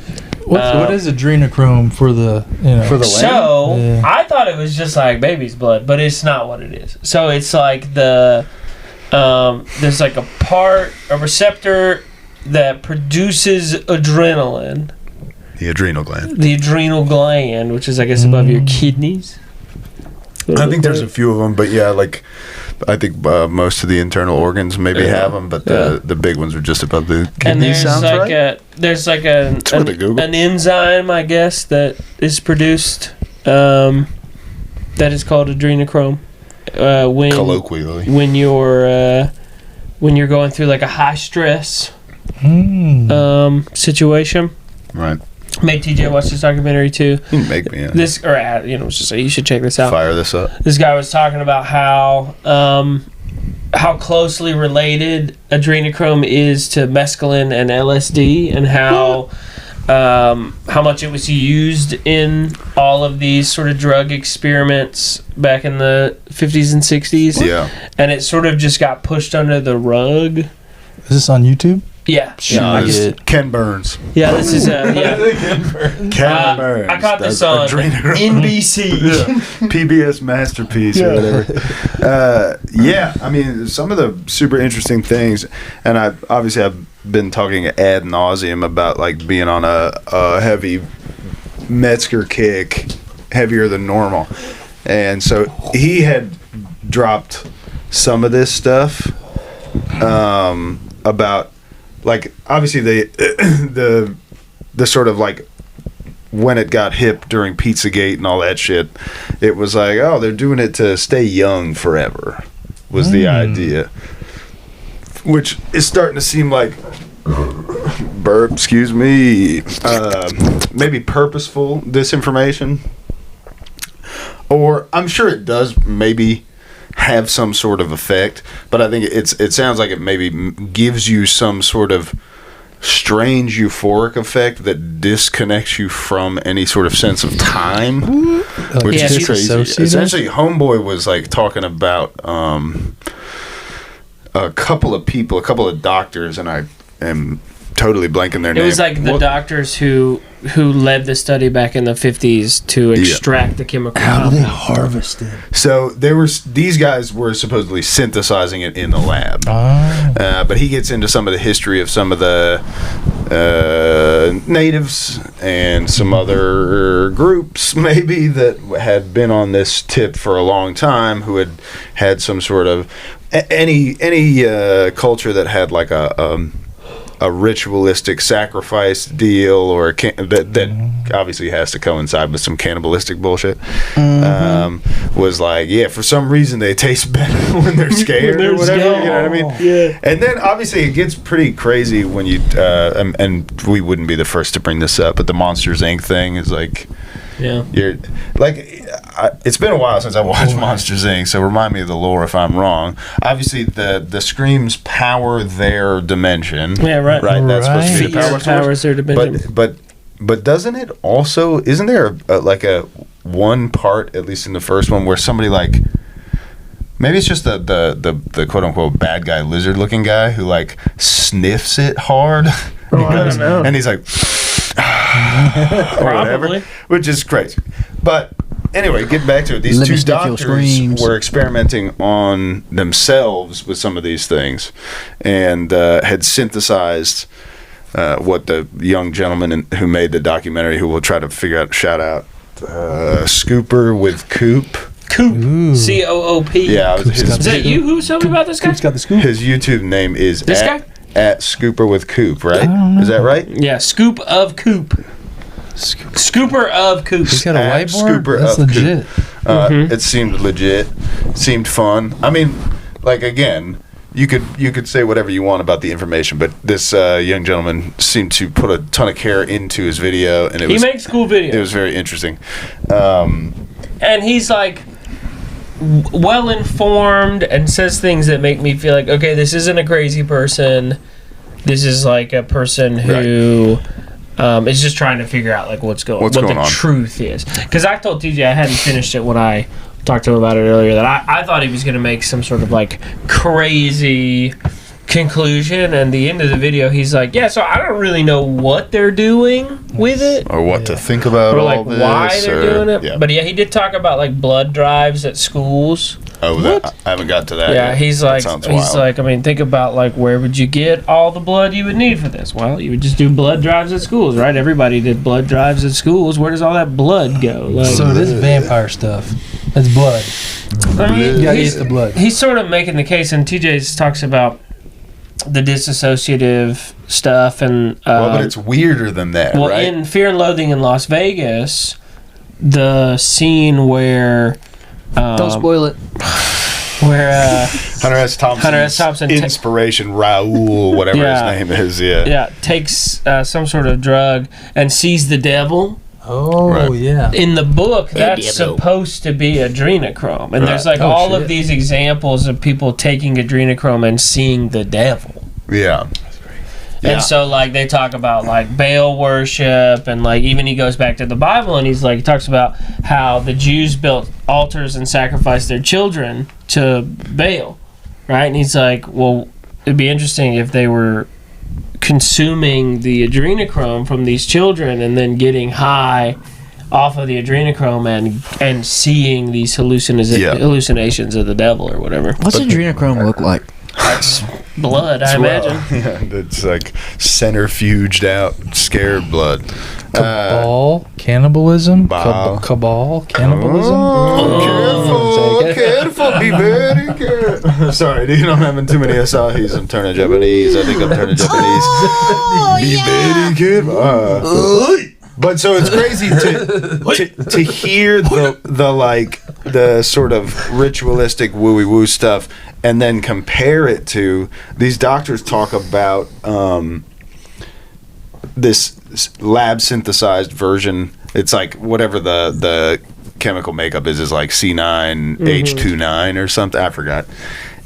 What is adrenochrome for the For the So Yeah. I thought it was just like baby's blood, but it's not what it is. So it's like there's like a receptor that produces adrenaline, The adrenal gland. the adrenal gland, which is I guess above your kidneys. I think there's a few of them, but yeah, like I think most of the internal organs maybe have them, but the big ones are just above the And kidneys. there's Sounds like right. It's worth a Google. an enzyme, I guess, that is produced that is called adrenochrome. Colloquially. When you're going through like a high stress situation. Right. Make TJ watch this documentary too. You can make me. Yeah. Just say you should check this out. Fire this up. This guy was talking about how closely related adrenochrome is to mescaline and LSD, and how much it was used in all of these sort of drug experiments back in the 50s and 60s. Yeah. And it sort of just got pushed under the rug. Is this on YouTube? Yeah. Ken Burns. Yeah, this is Ken Burns. I caught this That's on adrenochrome. NBC. PBS masterpiece or whatever. I mean, some of the super interesting things, and I've been talking ad nauseum about like being on a heavy Metzger kick, heavier than normal, and so he had dropped some of this stuff about. Like obviously the sort of like when it got hip during Pizzagate and all that shit, it was like, oh, they're doing it to stay young forever was the idea, which is starting to seem like maybe purposeful disinformation, or I'm sure it does maybe have some sort of effect, but I think it sounds like it maybe gives you some sort of strange euphoric effect that disconnects you from any sort of sense of time, which Yeah, is crazy. dissociative? Essentially, Homeboy was like talking about a couple of doctors, and I am totally blanking their It name. was like the doctors who led the study back in the 50s to extract the chemical. How do they harvest it? So these guys were supposedly synthesizing it in the lab. But he gets into some of the history of some of the natives and some other groups maybe that had been on this tip for a long time, who had some sort of any culture that had like a ritualistic sacrifice deal, or that obviously has to coincide with some cannibalistic bullshit. Was like, yeah, for some reason they taste better when they're scared or whatever. You know what I mean? Yeah. And then obviously it gets pretty crazy when you and we wouldn't be the first to bring this up, but the Monsters Inc. thing is like, you're like, it's been a while since I watched Monsters Inc., so remind me of the lore if I'm wrong. Obviously, the screams power their dimension. Yeah, right. That's supposed to be the power powers their dimension. But doesn't it also? Isn't there a one part, at least in the first one, where somebody like, maybe it's just the quote unquote bad guy, lizard looking guy who like sniffs it hard. I don't know. And he's like, or whatever, which is crazy. But anyway, getting back to it, these two doctors were experimenting on themselves with some of these things, and had synthesized what the young gentleman who made the documentary, who we'll try to shout out, Scooper with Coop. Coop. Coop. Yeah. Is that you who told me about this guy? Coop's got the scoop. His YouTube name is this guy? At Scooper with Coop, right? Is that right? Yeah, Scoop of Coop. Scooper of Coop. He's got a whiteboard? Scooper That's of legit. Coop. It seemed legit. Seemed fun. I mean, like, again, you could say whatever you want about the information, but this young gentleman seemed to put a ton of care into his video, and he makes cool videos. It was very interesting. And he's like well informed and says things that make me feel like, okay, this isn't a crazy person. This is like a person who is just trying to figure out like what the truth is. Because I told TJ I hadn't finished it when I talked to him about it earlier, that I thought he was going to make some sort of like crazy conclusion, and the end of the video he's like, yeah, so I don't really know what they're doing with it, or what to think about, or all like this, why they're doing it. But yeah, he did talk about like blood drives at schools. I haven't got to that yet. He's like, I mean, think about like, where would you get all the blood you would need for this? Well, you would just do blood drives at schools, right? Everybody did blood drives at schools. Where does all that blood go? Like, so it is vampire stuff. It's blood. I mean, you gotta eat the blood. He's sort of making the case, and TJ talks about the disassociative stuff, and but it's weirder than that. Well, right? in Fear and Loathing in Las Vegas, the scene where don't spoil it. Where Hunter S. Thompson inspiration, Raoul, whatever his name is, takes some sort of drug and sees the devil. Yeah. In the book, that's supposed to be adrenochrome, and there's like all of these examples of people taking adrenochrome and seeing the devil. Yeah. And so, like, they talk about, like, Baal worship, and, like, even he goes back to the Bible, and he talks about how the Jews built altars and sacrificed their children to Baal, right? And he's like, well, it'd be interesting if they were consuming the adrenochrome from these children and then getting high off of the adrenochrome and seeing these hallucinations of the devil or whatever. What's adrenochrome look like? Blood, I imagine. Yeah, it's like centrifuged out, scared blood. Cabal, cannibalism. Cabal, cannibalism. Careful, be very careful. Sorry, dude, I'm having too many Asahis. I'm turning Japanese. I think I'm turning Japanese. Be very careful. But so it's crazy to hear the sort of ritualistic wooey woo stuff, and then compare it to these doctors talk about this lab synthesized version. It's like whatever the chemical makeup is like C9 H29 or something. I forgot.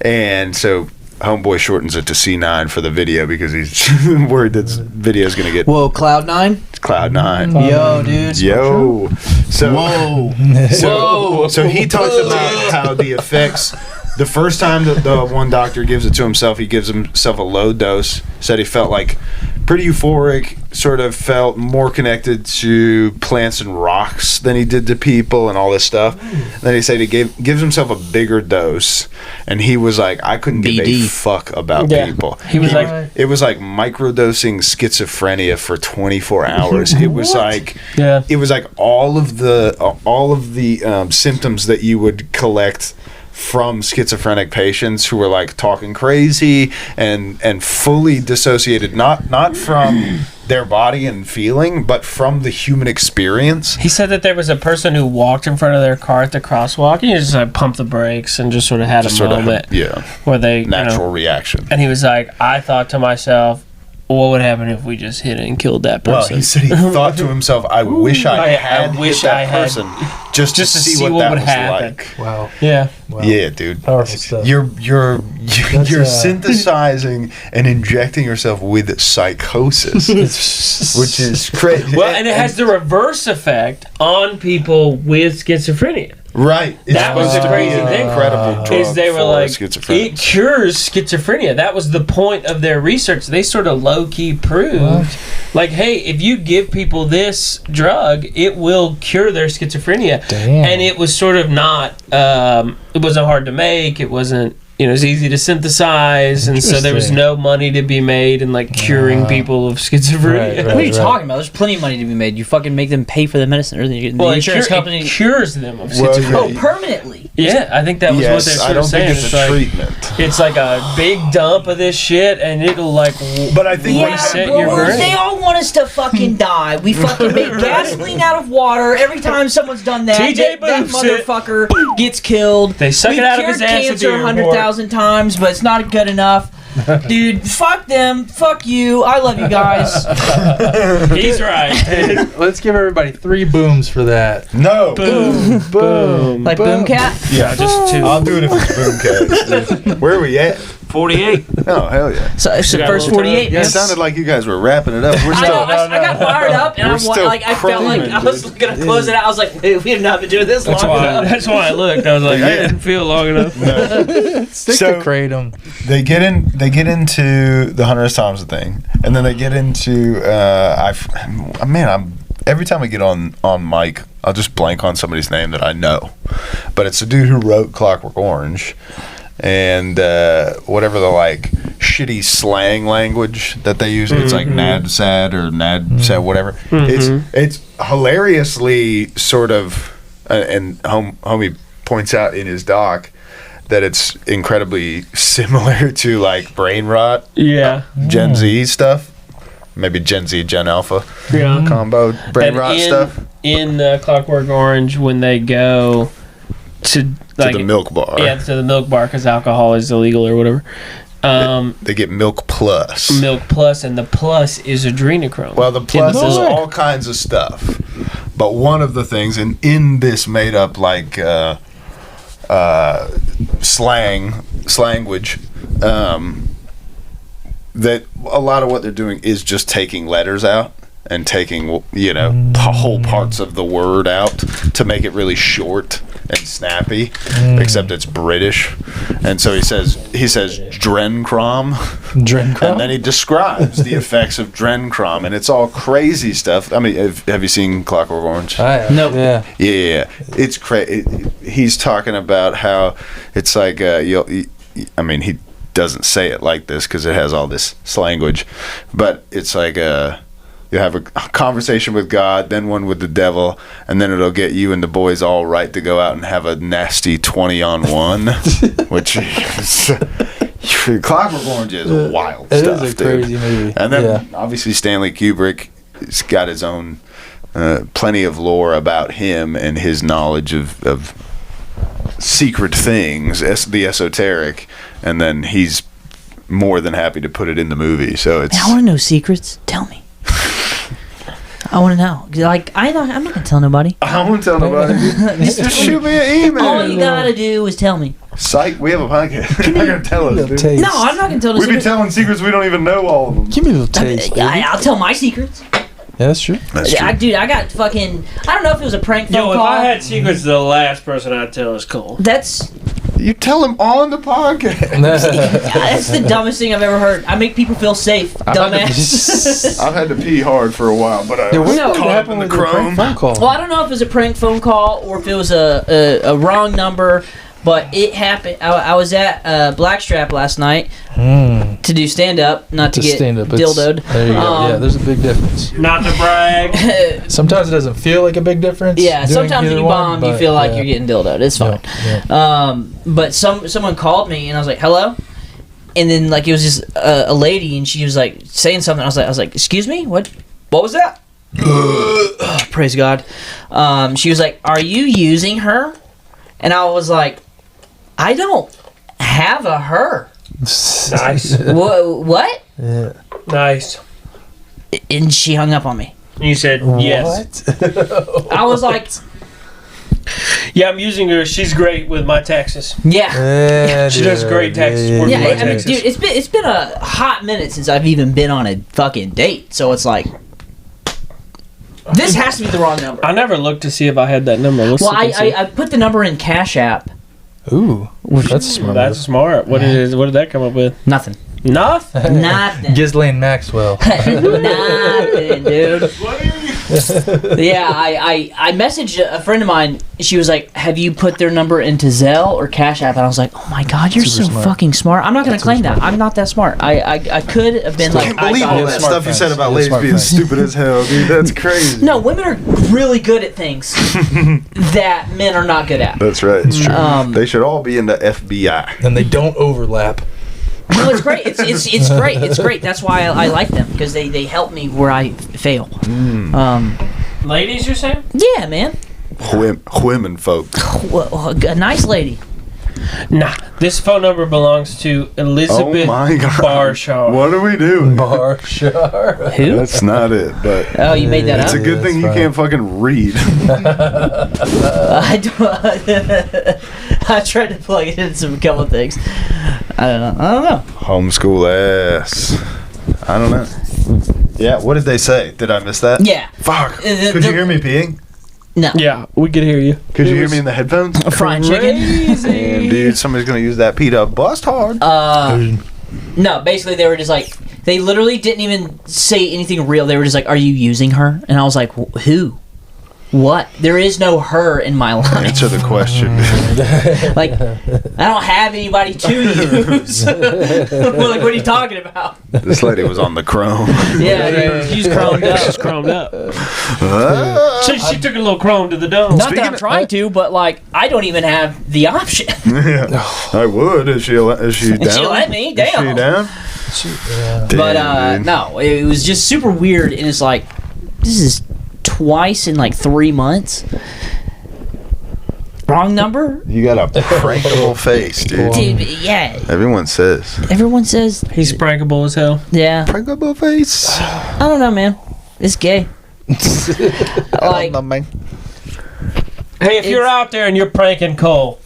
And so Homeboy shortens it to C9 for the video because he's worried that this video is going to get... Whoa, Cloud9? It's Cloud9. Yo, dude. Yo. So, Whoa. So he talks about how the effects... The first time that the one doctor gives it to himself, he gives himself a low dose. Said he felt like pretty euphoric, sort of felt more connected to plants and rocks than he did to people and all this stuff. And then he said he gives himself a bigger dose, and he was like, I couldn't give a fuck about people. He was like, it was like microdosing schizophrenia for 24 hours. It was like, it was like all of the symptoms that you would collect from schizophrenic patients who were like talking crazy and fully dissociated, not from their body and feeling, but from the human experience. He said that there was a person who walked in front of their car at the crosswalk, and he just like pumped the brakes and just sort of had a moment, where they natural reaction. And he was like, I thought to myself, what would happen if we just hit it and killed that person? Well, he said he thought to himself, I wish I had hit that person just to see what that would was happen. like. Wow. Yeah. Wow. Yeah, dude. Powerful stuff. You're synthesizing and injecting yourself with psychosis, which is crazy. Well, and it has the reverse effect on people with schizophrenia. Right. That was the crazy thing. Incredible drug is they were like, schizophrenia. it cures schizophrenia. That was the point of their research. They sort of low-key proved, like, hey, if you give people this drug, it will cure their schizophrenia. Damn. And it was sort of not, it wasn't hard to make. It wasn't, it was easy to synthesize, and so there was no money to be made in like curing people of schizophrenia. What are you talking about? There's plenty of money to be made. You fucking make them pay for the medicine, or the insurance company cures them of schizophrenia. Permanently. Yeah, I think that was what they're sort of saying. It's a treatment. It's like a big dump of this shit, and it'll like. But I think reset your brain. They all want us to fucking die. We fucking make gasoline out of water. Every time someone's done that, that motherfucker gets killed. They suck it out of his ass. Cancer 100,000 times, but it's not good enough. Dude, fuck them. Fuck you. I love you guys. He's right. Let's give everybody 3 booms for that. No. Boom. Boom. Like Boom Cat? Yeah, just 2. I'll do it if it's Boom Cat. Where are we at? 48. Oh, hell yeah. So it's the first 48. It sounded like you guys were wrapping it up. We're still, I got fired up, and I felt like I was going to close it out. I was like, hey, we have not been doing this long enough. That's why I looked. I was like, I didn't feel long enough. Stick to Kratom. They get into the Hunter S. Thompson thing, and then they get into every time I get on mic, I'll just blank on somebody's name that I know, but it's the dude who wrote Clockwork Orange. And whatever the like shitty slang language that they use, it's like nadsad or nadsad, whatever. It's hilariously sort of, and homie points out in his doc that it's incredibly similar to like brain rot, Gen Z stuff, maybe Gen Z, Gen Alpha combo brain rot stuff. In Clockwork Orange, when they go to the milk bar. Yeah, to the milk bar because alcohol is illegal or whatever. They get Milk Plus. Milk Plus, and the plus is adrenochrome. Well, the plus is all kinds of stuff. But one of the things, and in this made up like slanguage, that a lot of what they're doing is just taking letters out and taking, whole parts of the word out to make it really short and snappy, except it's British. And so he says drencrom, and then he describes the effects of drencrom, and it's all crazy stuff. I mean, have you seen Clockwork Orange? Nope. Yeah. It's crazy. He's talking about how it's like he doesn't say it like this because it has all this slanguage, but it's like you have a conversation with God, then one with the devil, and then it'll get you and the boys all right to go out and have a nasty 20-on-1, which is, Clockwork Orange is wild stuff, is a crazy movie. And then obviously Stanley Kubrick has got his own plenty of lore about him and his knowledge of secret things, the esoteric, and then he's more than happy to put it in the movie. So it's. I want to know secrets. Tell me. I want to know. Like, I'm not gonna tell nobody. I won't tell nobody. Just shoot me an email. All you gotta do is tell me. Psych, we have a podcast. You're not gonna tell us, dude. No, I'm not gonna tell. We be telling secrets we don't even know all of them. Give me a little taste. I'll tell my secrets. Yeah, that's true. Dude, I got fucking. I don't know if it was a prank phone call. If I had secrets, the last person I'd tell is Cole. That's. You tell him on the podcast. That's the dumbest thing I've ever heard. I make people feel safe, dumbass. I've had to pee hard for a while, but I was what caught up in the chrome. phone call? Well, I don't know if it was a prank phone call or if it was a wrong number, but it happened. I was at Blackstrap last night to do stand-up, not to get stand-up. dildoed. There you go. Yeah, there's a big difference. Not to brag. Sometimes it doesn't feel like a big difference. Yeah, doing sometimes when either you bomb, one, you but, feel like you're getting dildoed. It's fine. Yeah. But someone called me, and I was like, hello? And then, like, it was just a lady, and she was, like, saying something. I was like, excuse me? What was that? Praise God. She was like, are you using her? And I was like, I don't have a her. Nice. What? Yeah. Nice. And she hung up on me. You said yes. What? I was like, Yeah, I'm using her. She's great with my taxes. yeah. She does great taxes. Yeah, work Yeah, with my I mean, taxes. dude, it's been a hot minute since I've even been on a fucking date. So it's like, this has to be the wrong number. I never looked to see if I had that number. Let's Well, look and see. I put the number in Cash App. Ooh, that's smart. That's smart. What did that come up with? Nothing. Nothing. Nothing. Ghislaine Maxwell. Nothing, dude. Yeah, I messaged a friend of mine. She was like, have you put their number into Zelle or Cash App? And I was like, oh my God, you're Super so smart. fucking smart. I'm not going to claim that. I'm not that smart. I could have been I like, can't believe I all got that it. Smart stuff you said friends. about Yeah, ladies smart being friends. stupid as hell, dude. That's crazy. No, women are really good at things that men are not good at. That's right. It's true. They should all be in the FBI. And they don't overlap. No, it's great. It's great. It's great. That's why I like them, because they help me where I fail. Ladies, you're saying? Yeah, man. Women folk. Well, a nice lady. Nah. This phone number belongs to Elizabeth Oh my God. Barshaw. What are we doing? Barshar. Who? That's not it, but Oh, you made that it's up? a good thing you fine. can't fucking read. I tried to plug it into a couple of things. I don't know. Homeschool ass. I don't know. Yeah, what did they say? Did I miss that? Yeah. Fuck. The- Could the- you hear me peeing? No. Yeah, we could hear you. Could you hear me in the headphones? Frying chicken? Damn, dude, somebody's gonna use that Pete up. Bust hard. No, basically they were just like, they literally didn't even say anything real. They were just like, are you using her? And I was like, who? What? There is no her in my life. Answer the question. Like, I don't have anybody to use. Well, like, what are you talking about? This lady was on the chrome. Yeah, she's chromed up. She's chromed up. Ah. She took a little chrome to the dome. Not Speaking that I'm of- trying to, but like, I don't even have the option. Yeah, I would. Is she down? She let me. Damn. Is she down? Yeah. But Damn, dude. no, it was just super weird, and it's like, this is twice in like 3 months. Wrong number? You got a prankable face, dude. Dude, yeah. Everyone says. Everyone says, He's prankable as hell. yeah. Prankable face. I don't know, man. It's gay. Like, Hey, if you're out there and you're pranking Cole,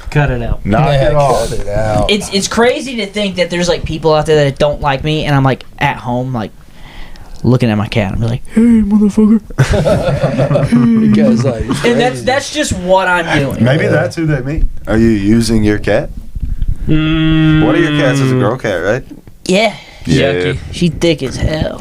cut it out. Knock it off. Cut it out. it's crazy to think that there's like people out there that don't like me, and I'm like at home, like looking at my cat. I'm like, hey, motherfucker. You guys like, And that's just what I'm doing. Maybe that's who they meet. Are you using your cat? One of your cats is a girl cat, right? Yeah. Yucky. She thick as hell.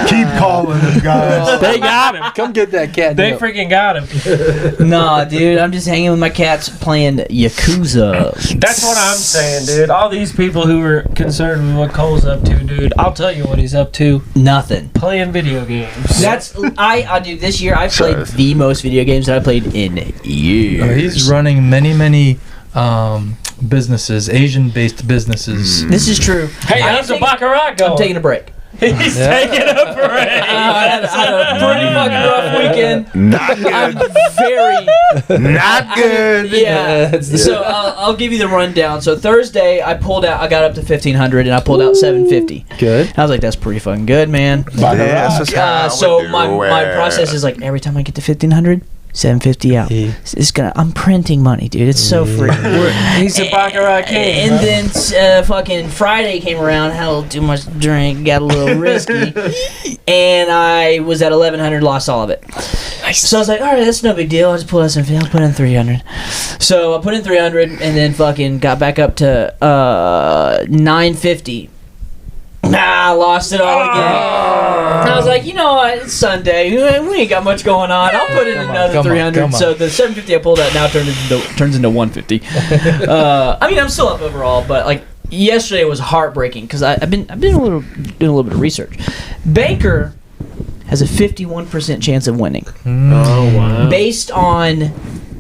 Keep calling them guys. They got him. come get that cat. They freaking got him. Nah, dude, I'm just hanging with my cats playing Yakuza. That's what I'm saying, dude. All these people who are concerned with what Cole's up to, dude, I'll tell you what he's up to. Nothing. Playing video games. That's I dude. This year I played Sorry. the most video games that I played in years. He's running many businesses, Asian-based businesses. This is true. Hey, how's the Baccarat going? I'm taking a break. He's taking a break. I had a pretty fucking rough weekend. Not I'm good. very Not good. yeah. So I'll give you the rundown. So Thursday I pulled out. I got up to 1500 and I pulled out 750. Good. I was like, that's pretty fucking good, man. This is how So we my do my it. process is like every time I get to 1500, $750 out. It's gonna. I'm printing money, dude. It's so free. He's a Baccarat king. And then fucking Friday came around, had a little too much drink, got a little risky, and I was at 1,100, lost all of it. Nice. So I was like, all right, that's no big deal. I'll just pull out some. I'll put in 300. So I put in 300, and then fucking got back up to 950. I lost it all again. And I was like, you know what? It's Sunday. We ain't got much going on. I'll put in another 300. So the 750 I pulled out now turns into 150. I mean, I'm still up overall, but like yesterday was heartbreaking because I've been doing a little bit of research. Banker has a 51% chance of winning. Oh wow! Based on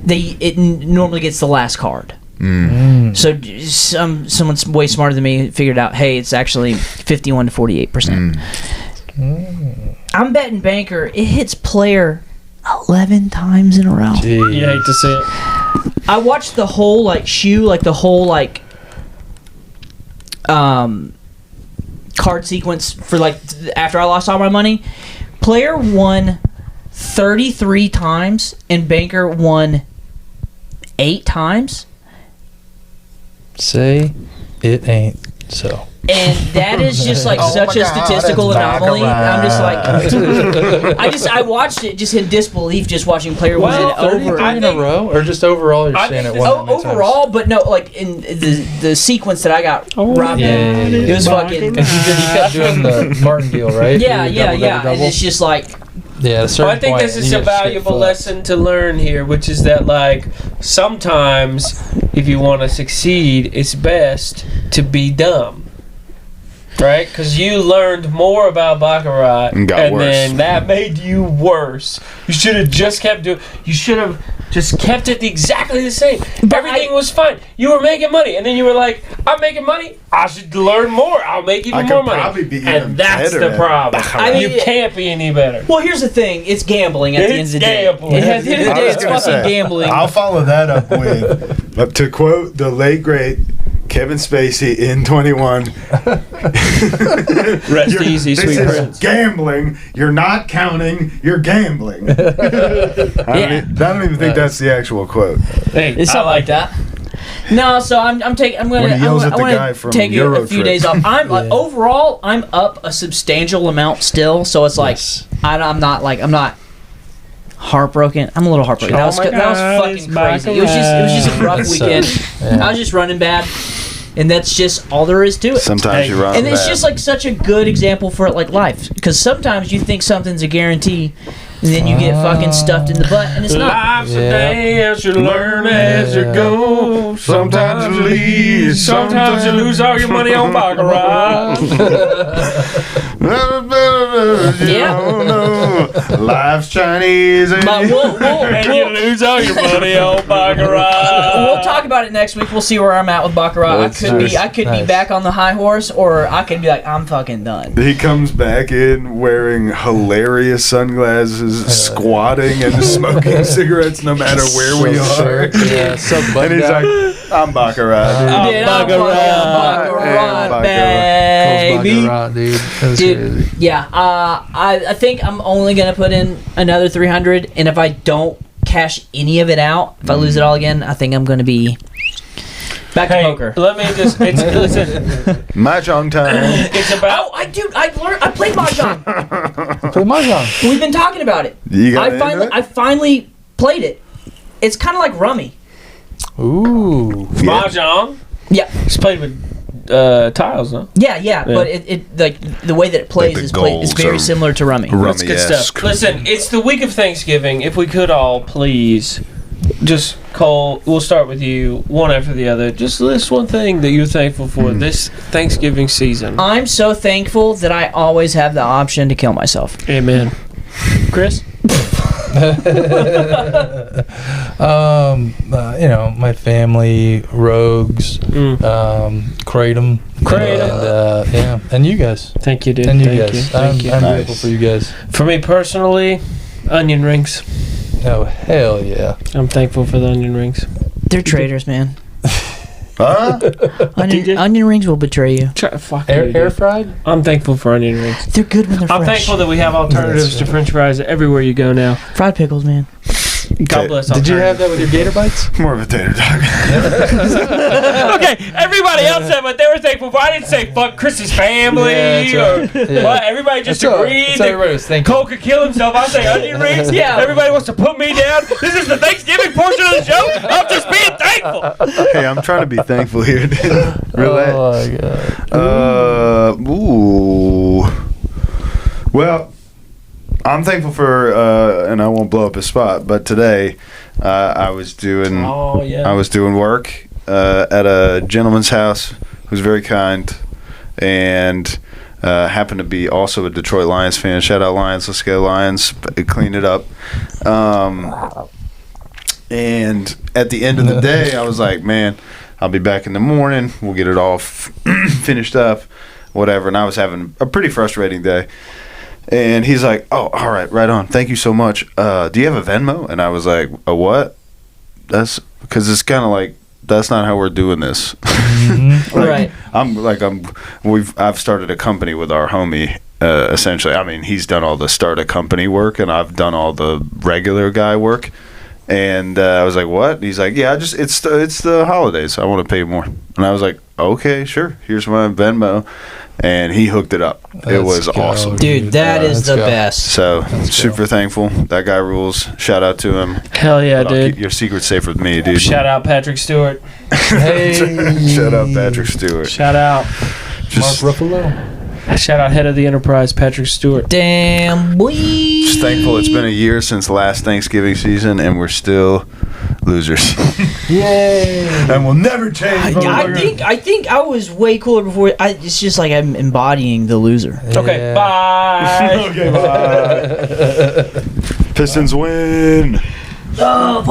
it normally gets the last card. So someone way smarter than me figured out, hey, it's actually 51 to 48%. I'm betting Banker. It hits player 11 times in a row. Jeez. You hate to see it. I watched the whole card sequence for after I lost all my money. Player won 33 times and Banker won 8 times. Say it ain't so. And that is just such a statistical anomaly. I'm just I watched it just in disbelief, just watching player win it over in a row, or just overall. You're saying it won overall, but no, like in the sequence that I got robbed in, it was fucking. Because you kept doing the Martin deal, right? Yeah. And it's just like. Yeah, I think this is a valuable lesson to learn here, which is that sometimes if you want to succeed, it's best to be dumb. Right? Because you learned more about Baccarat, and then that made you worse. You should have just kept it exactly the same. Everything was fine. You were making money, and then you were like, I'm making money. I should learn more. I'll make even more money. And that's the problem. You can't be any better. Well, here's the thing. It's gambling at the end of the day. At the end of the day, it's fucking gambling. I'll follow that up with, to quote the late, great Kevin Spacey in 21. Rest easy, sweet prince. Gambling. You're not counting. You're gambling. I don't even think that's the actual quote. Hey, it's something like that. No, so I'm gonna take a few days off. Overall I'm up a substantial amount still. So it's I'm not heartbroken. I'm a little heartbroken. That was fucking crazy. It was just a rough weekend. I was just running bad, and that's just all there is to it. Sometimes you run and bad. it's just such a good example for life, because sometimes you think something's a guarantee, and then you get fucking stuffed in the butt, and it's not. Life's a dance, you learn as you go. Sometimes you lead, sometimes you lose all your money on Baccarat. Life's Chinese. And you lose all your money on Baccarat. We'll talk about it next week. We'll see where I'm at with Baccarat. I could be back on the high horse, or I could be like, I'm fucking done. He comes back in wearing hilarious sunglasses, squatting and smoking cigarettes no matter where we are. Yeah, so and he's like, I'm Baccarat. Baccarat, baby. Baccarat, dude. Dude, yeah. I think I'm only gonna put in another 300, and if I don't cash any of it out, if I lose it all again, I think I'm gonna be back to poker. Let me just listen. Mahjong time. It's about. I played Mahjong. Play Mahjong. We've been talking about it. I finally played it. It's kind of like Rummy. Ooh. Mahjong. Yeah. It's played with tiles, no? Yeah. But it the way that it plays is very similar to Rummy. That's good stuff. Listen, it's the week of Thanksgiving. If we could all please just call. We'll start with you, one after the other. Just list one thing that you're thankful for this Thanksgiving season. I'm so thankful that I always have the option to kill myself. Amen. Chris? My family, Rogues, Kratom. And you guys. Thank you, dude. And you Thank guys. you. I'm grateful for you guys. For me personally, onion rings. Oh, hell yeah. I'm thankful for the onion rings. They're traitors, man. Huh? Onion rings will betray you. Air fried? I'm thankful for onion rings. They're good when they're fresh. I'm thankful that we have alternatives to French fries everywhere you go now. Fried pickles, man. God bless. Did you have that with your gator bites? More of a tater dog. Okay, everybody else said what they were thankful for. I didn't say fuck Chris's family Yeah, that's right. or what. Everybody just That's all- agreed that's all everybody was thinking. Cole could kill himself. I say onion rings. Yeah. Everybody wants to put me down. This is the Thanksgiving portion of the show. I'm just being thankful. Hey, I'm trying to be thankful here, dude. Relax. Oh my god. Ooh. Well, I'm thankful for, and I won't blow up his spot, but today I was doing work at a gentleman's house who's very kind and happened to be also a Detroit Lions fan. Shout out Lions, let's go Lions. Clean it up. And at the end of the day, I was like, man, I'll be back in the morning. We'll get it all finished up, whatever. And I was having a pretty frustrating day. And he's like, oh, all right, right on. Thank you so much. Do you have a Venmo? And I was like, a what? That's because it's kind of like, that's not how we're doing this. Right. I've started a company with our homie, essentially. I mean, he's done all the start a company work and I've done all the regular guy work. And I was like, what? And he's like, yeah, it's the holidays. I want to pay more. And I was like, okay, sure. Here's my Venmo. And he hooked it up. It was awesome. Dude, that is the best. So, super thankful. That guy rules. Shout out to him. Hell yeah, But I'll dude. keep your secret safe with me, dude. Shout out Patrick Stewart. Hey. Shout out Patrick Stewart. Shout out. Just, Mark Ruffalo. Shout out head of the enterprise, Patrick Stewart. Damn, boy. just thankful it's been a year since last Thanksgiving season and we're still losers. Yay. And we'll never change. I think I was way cooler before. It's just like I'm embodying the loser. Okay, Yeah. bye. Okay, bye. Pistons win. Oh, fuck.